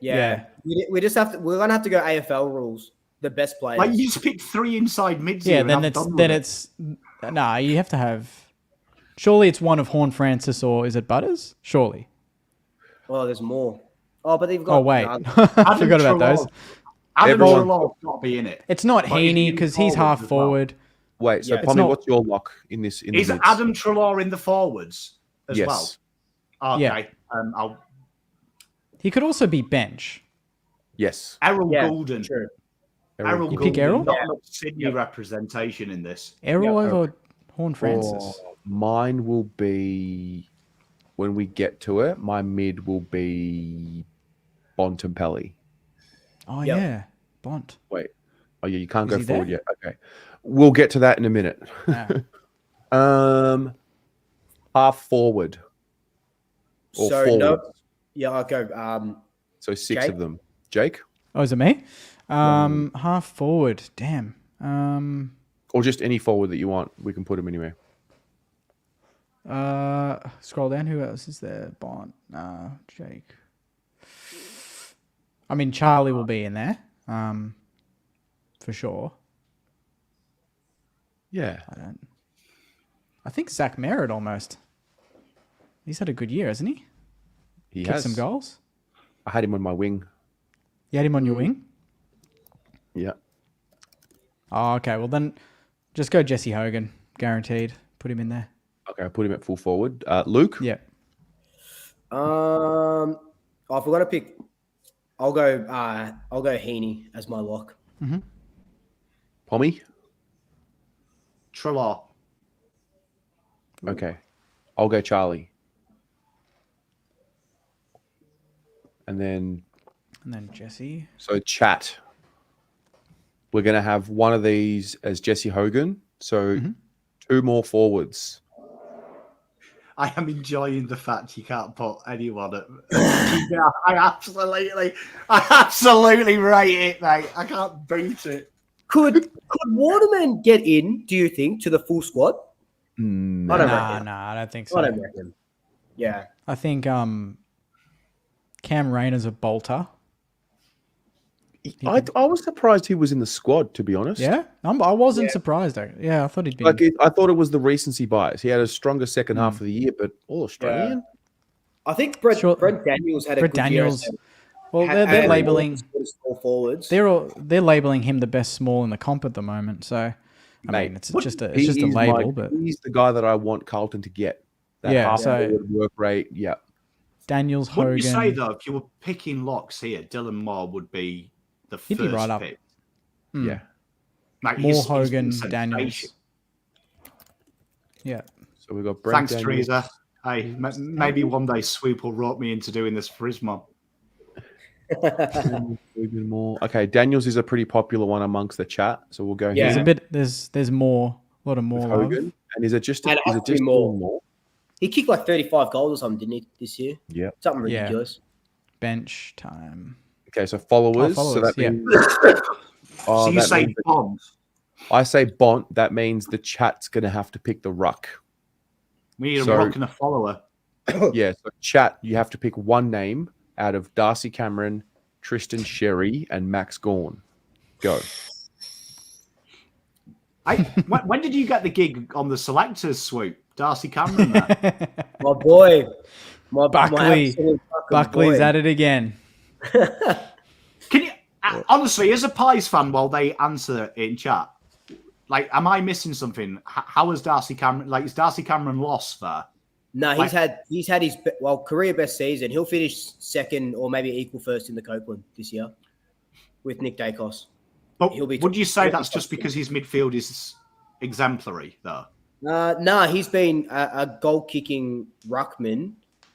Yeah. We just have to. We're gonna have to go AFL rules. The best players. Like, you just pick 3 inside mids. Yeah, here and then have done with it's nah. You have to have. Surely it's one of Horn Francis or is it Butters? Surely. Oh, there's more. Oh, but they've got. Oh wait, Nah, I forgot about those. Adam Everyone- Trelaw's got to be in it. It's not But he's Heaney in because he's forwards half as well. forward. Wait, so Yeah, it's Pommy, not- what's your lock in this? In the Is mids? Adam Trelaw in the forwards as Yes. well? Okay. Yeah. I'll He could also be bench. Yes. Errol yeah, Goulden. True. Errol You pick Goulden. Errol? Not enough Sydney representation in this. Errol over Horn Francis. Oh, mine will be when we get to it. My mid will be Bontempelli. Oh Yep. yeah, Bont. Wait. Oh yeah, you can't Is go he forward there? yet. Okay. We'll get to that in a minute. Ah. Half forward. Or So forwards. no. Yeah, I'll go. So 6 Jake? of them. Jake? Oh, is it me? Half forward. Damn. Or just any forward that you want. We can put him anywhere. Scroll down. Who else is there? Bont. Jake. I mean, Charlie will be in there. For sure. Yeah. I think Zach Merritt almost. He's had a good year, hasn't he? He Kicked has some goals. I had him on my wing. You had him on your wing? Yeah. Oh, okay. Well, then just go Jesse Hogan. Guaranteed. Put him in there. Okay, I put him at full forward. Luke? Yeah. If we're gonna pick, I'll go Heaney as my lock. Pommy? Trelaw. Okay. I'll go Charlie. And then, Jesse. so chat. We're going to have one of these as Jesse Hogan. So 2 more forwards. I am enjoying the fact you can't put anyone at. Yeah, I absolutely rate it, mate. I can't beat it. Could Waterman get in? Do you think to the full squad? No. I don't Nah, reckon. I don't think so. I don't reckon. Yeah. I think Cam Rayner's a bolter. I was surprised he was in the squad, to be honest. Yeah, I wasn't surprised. Yeah, I thought he'd be. I thought it was the recency bias. He had a stronger second half of the year, but all Australian. I think Brent Daniels had a Brent good Daniels. year. Well, they're labeling. Small forwards. They're labeling him the best small in the comp at the moment. So, I mean, it's just a label, but he's the guy that I want Carlton to get. That half forward work rate. Yeah. Daniels, Hogan. Would you say though, if you were picking locks here, Dylan Moore would be the first be right up. pick? Yeah. Like Moore, he's Hogan, been Daniels. sensational. Yeah. So we've got Brent Thanks, Daniels. Teresa. Hey, maybe one day Swoop will rope me into doing this for his mum. Even more. Okay, Daniels is a pretty popular one amongst the chat, so we'll go Yeah. here. There's more, a lot of more. Hogan, and is it just more? More? He kicked like 35 goals or something, didn't he, this year? Yeah. Something ridiculous. Bench time. Okay, so followers. So that means. So you say Bond? I say Bont. That means the chat's going to have to pick the ruck. We need a ruck and a follower. Yeah, so chat, you have to pick one name out of Darcy Cameron, Tristan Sherry, and Max Gawn. Go. When did you get the gig on the selectors, Swoop? Darcy Cameron, man. My boy. Buckley's at it again. Can you honestly, as a Pies fan, while they answer in chat, like, am I missing something? How is Darcy Cameron? Like, is Darcy Cameron lost there? No, he's had his career best season. He'll finish second or maybe equal first in the Copeland this year with Nick Dacos. But would you say that's just because his midfield is exemplary, though? No, he's been a goal-kicking ruckman.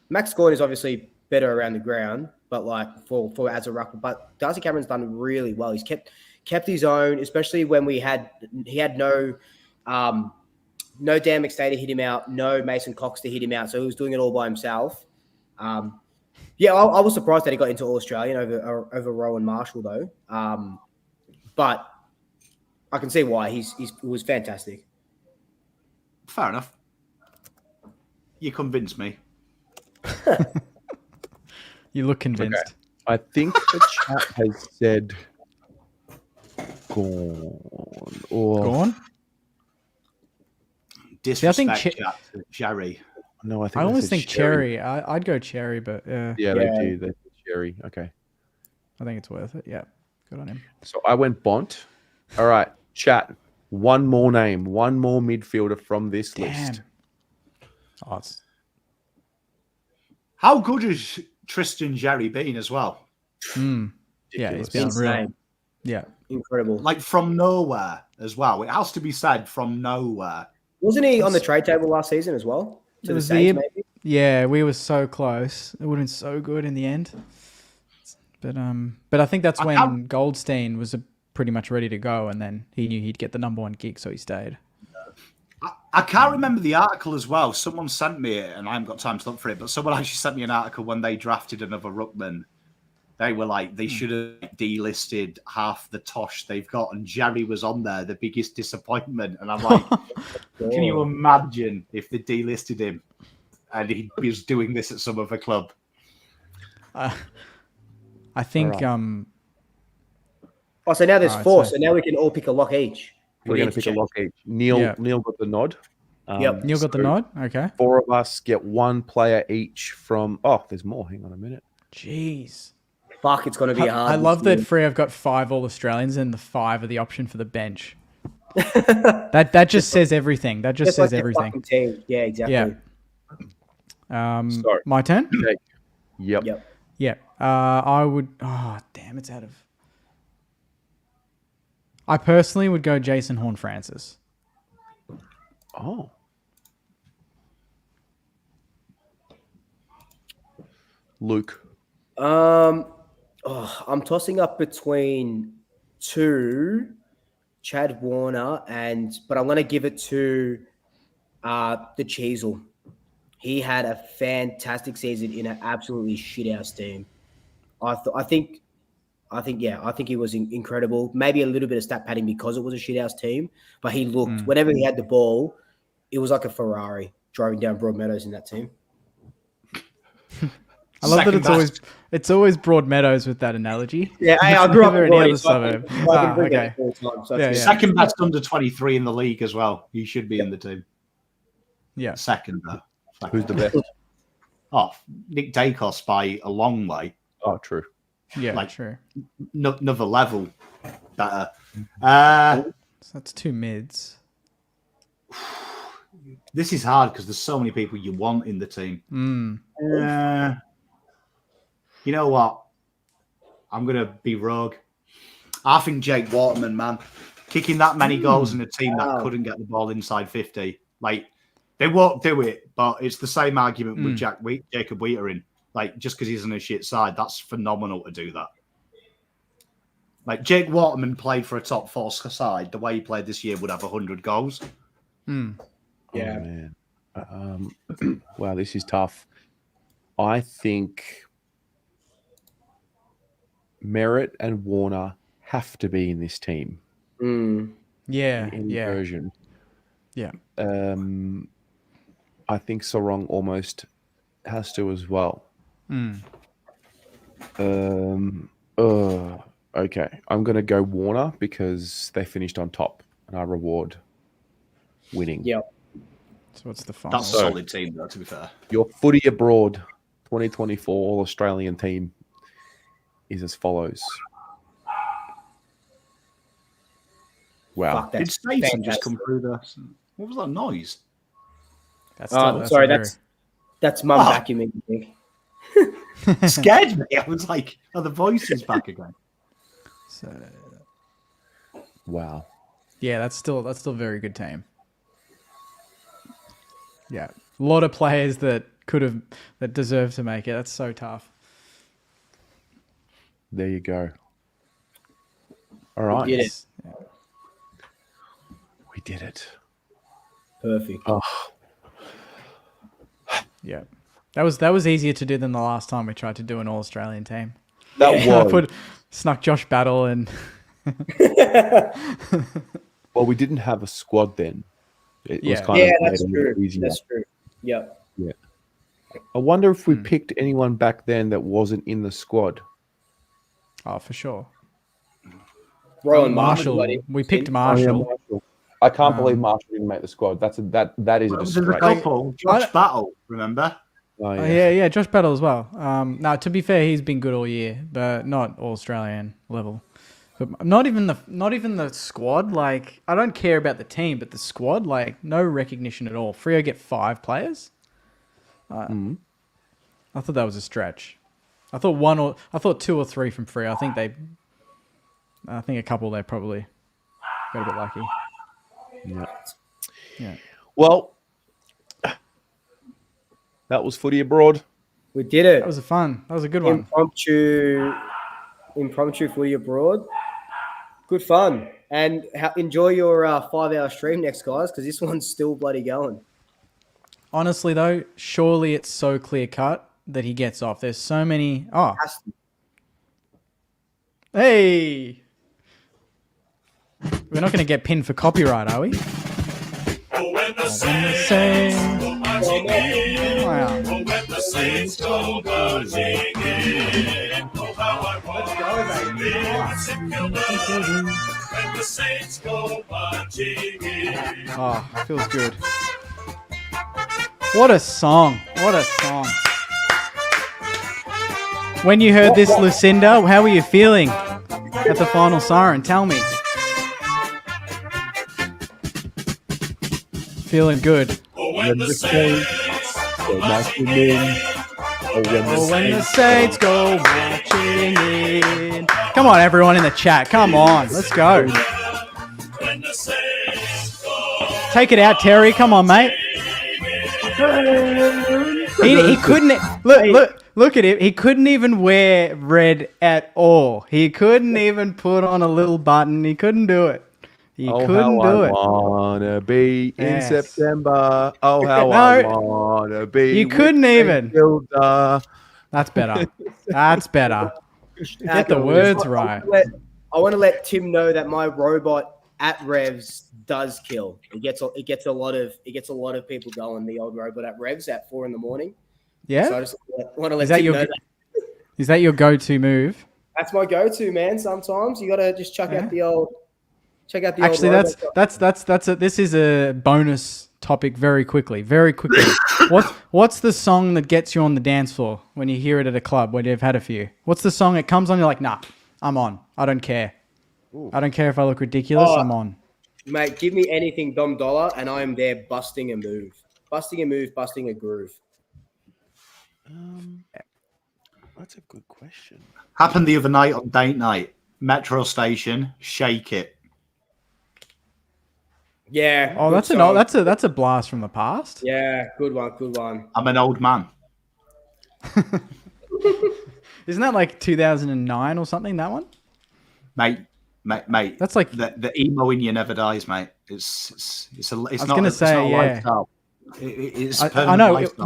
Max Gawn is obviously better around the ground, but like for as a ruckman. But Darcy Cameron's done really well. He's kept his own, especially when he had no Dan McStay to hit him out, no Mason Cox to hit him out, so he was doing it all by himself. I was surprised that he got into All-Australian over Rowan Marshall though. But I can see why he was fantastic. Fair enough. You convinced me. You look convinced. Okay. I think the chat has said Gawn. Gawn? Disrespect Jerry. No, I always think Cherry. I'd go Cherry, but yeah, they do. They Cherry. Okay. I think it's worth it. Yeah. Good on him. So I went Bont. All right, chat. One more name, one more midfielder from this list. Oh, How good has Tristan Jerry been as well? Yeah, he's been real. Yeah, incredible. Like from nowhere as well. It has to be said, from nowhere. Wasn't he on the trade table last season as well? To the Saints, maybe? Yeah, we were so close. It would have been so good in the end. But I think that's when Goldstein was pretty much ready to go, and then he knew he'd get the number one gig, so he stayed. I can't remember the article as well. Someone sent me it, and I haven't got time to look for it, but someone actually sent me an article when they drafted another ruckman. They were like, they should have delisted half the tosh they've got, and Jerry was on there, the biggest disappointment. And I'm like, can you imagine if they delisted him and he was doing this at some other club? I think. So now there's four. So now we can all pick a lock each. We're going to pick a lock each. Neil got the nod. Neil got the nod. Okay. Four of us get one player each from. Oh, there's more. Hang on a minute. Jeez. Fuck, it's going to be hard. I love that Free have got 5 All Australians and the 5 are the option for the bench. that just says everything. That just says everything. Team. Yeah, exactly. Yeah. My turn. Okay. Yep. Yeah. I would. Oh, damn! It's out of. I personally would go Jason Horne-Francis. Oh. Luke. I'm tossing up between 2, Chad Warner but I'm going to give it to the Cheezel. He had a fantastic season in an absolutely shit-house team. I think he was incredible. Maybe a little bit of stat padding because it was a shit-house team, but he looked, whenever he had the ball, it was like a Ferrari driving down Broadmeadows in that team. I love that it's always Broadmeadows with that analogy. Yeah, I grew up in any other suburb. Okay. Second best under 23 in the league as well. He should be in the team. Yeah. Second though. Who's the best? Oh, Nick Dacos by a long way. Oh, true. Yeah, Like- true. Another level better. So that's 2 mids. This is hard because there's so many people you want in the team. You know what? I'm going to be rogue. I think Jake Waterman, man, kicking that many goals in a team that couldn't get the ball inside 50. Like, they won't do it, but it's the same argument with Jacob Wheatering. Like, just because he's on a shit side, that's phenomenal to do that. Like, Jake Waterman played for a top 4 side. The way he played this year would have 100 goals. Yeah. Oh, man. Wow, this is tough. I think Merritt and Warner have to be in this team. Yeah, In any version. yeah. I think Sarong almost has to as well. Okay, I'm going to go Warner because they finished on top and I reward winning. Yep. So what's the final? That's a solid team, though, to be fair. Your Footy Abroad 2024 All-Australian team is as follows. Wow. Fuck, Did that's Statham just fantastic. come through this? What was that noise? That's Sorry, a very- that's mum Oh. vacuuming me. Scared me. I was like, oh, the voice is back again. So, Wow. yeah, that's still very good team. Yeah, a lot of players that deserve to make it. That's so tough. There you go. All right. did it. We did it. Perfect. Oh, Yeah, that was easier to do than the last time we tried to do an All Australian team. that I was. snuck Josh Battle and Well, we didn't have a squad then. It was Yeah. kind Yeah, of made that's it a little true. easier. That's true. Yep. I wonder if we picked anyone back then that wasn't in the squad. oh, for sure. Rowan Marshall. buddy. We picked Oh, Marshall. yeah, Marshall. I can't believe Marshall didn't make the squad. That is a There's a disgrace. couple. Josh Battle, remember? Oh, Oh, yeah, Josh Battle as well. No, to be fair, he's been good all year, but not All Australian level. But not even the squad. Like, I don't care about the team, but the squad, like, no recognition at all. Freo get 5 players. I thought that was a stretch. I thought 2 or 3 from Freo. I think a couple they probably got a bit lucky. Yeah. Well, that was Footy Abroad. We did it. That was a good one. Impromptu Footy Abroad. Good fun. And enjoy your 5-hour stream next, guys, because this one's still bloody going. Honestly, though, surely it's so clear cut that he gets off. There's so many. Oh, hey, we're not going to get pinned for copyright, are we? When the Saints Saints go go marching in, Wow. when the Saints go marching in, oh how I want to live St. Kilda. When the Saints go marching in. Oh, feels good. What a song! What a song! When you heard this, Lucinda, how were you feeling at the final siren? Tell me. Feeling good. Oh, when the Saints go marching in. Oh, when the Saints go marching in. Come on, everyone in the chat. Come on, let's go. when the Saints go Take it out, Terry. Come on, mate. He couldn't look at him. He couldn't even wear red at all. He couldn't even put on a little button. He couldn't do it. He couldn't do it. Wanna be Yes. in September. Oh, how No. I wanna be. You with couldn't St. even. Kilda. That's better. That's better. Get the words right. I want to let Tim know that my robot at Revs does kill. It gets a lot of people going. The old robot at Revs at 4 a.m. So I Yeah. just want to let Is that Tim your know is that your go-to move? that's my go-to, man. Sometimes you gotta just check out the old. Actually, robot. that's this is a bonus topic very quickly. Very quickly. What's the song that gets you on the dance floor when you hear it at a club when you've had a few? What's the song that comes on? You're like, nah, I'm on. I don't care. I don't care if I look ridiculous. I'm on. Mate, give me anything Dom Dollar, and I am there busting a move, busting a groove. That's a good question. Happened the other night on date night. Metro station, Shake It. Yeah. Oh, good that's song. that's a blast from the past. Yeah, good one. I'm an old man. Isn't that like 2009 or something? That one, Mate. That's like the emo in you never dies, mate. It's not. It's not a yeah. lifestyle. It's I know lifestyle.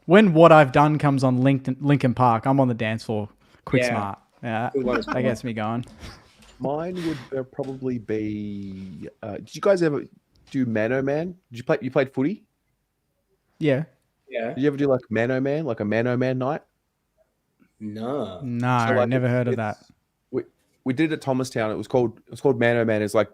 when What I've Done comes on Linkin Park, I'm on the dance floor. Quick Yeah. smart. Yeah, Good one. that gets me going. Mine would probably be. Did you guys ever do Man O Man? Did you play? You played footy? Yeah. Yeah. Did you ever do like Man O Man, like a Man O Man night? No. No, So, like, never heard of that. We did it at Thomastown. It was called Man O Man. It's like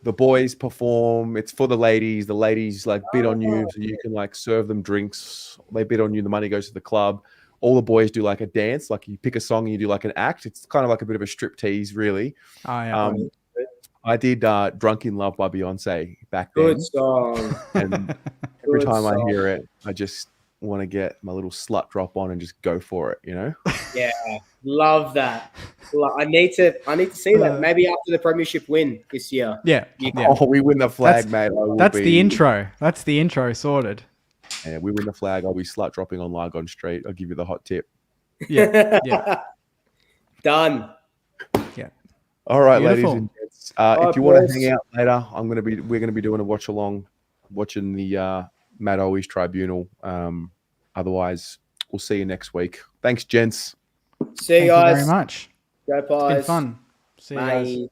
the boys perform. It's for the ladies. The ladies like bid on you, so you can like serve them drinks. They bid on you. The money goes to the club. All the boys do like a dance. Like you pick a song and you do like an act. It's kind of like a bit of a strip tease, really. Oh, yeah. I did "Drunk in Love" by Beyonce back then. Good song. And every Good time I song. hear it, I just want to get my little slut drop on and just go for it, you know? Yeah, love that. I need to see that maybe after the premiership win this year. Yeah. Oh, we win the flag, mate. That's the intro. That's the intro sorted. Yeah, we win the flag. I'll be slut dropping on Lygon Street. I'll give you the hot tip. Yeah. Done. Yeah. All right, Beautiful. ladies and gents. If you want to hang out later, we're gonna be doing a watch along, watching the Matt Owies Tribunal. Otherwise, we'll see you next week. Thanks, gents. See you Thank guys. you very much. Go It's been Pies. fun. See you guys. Bye.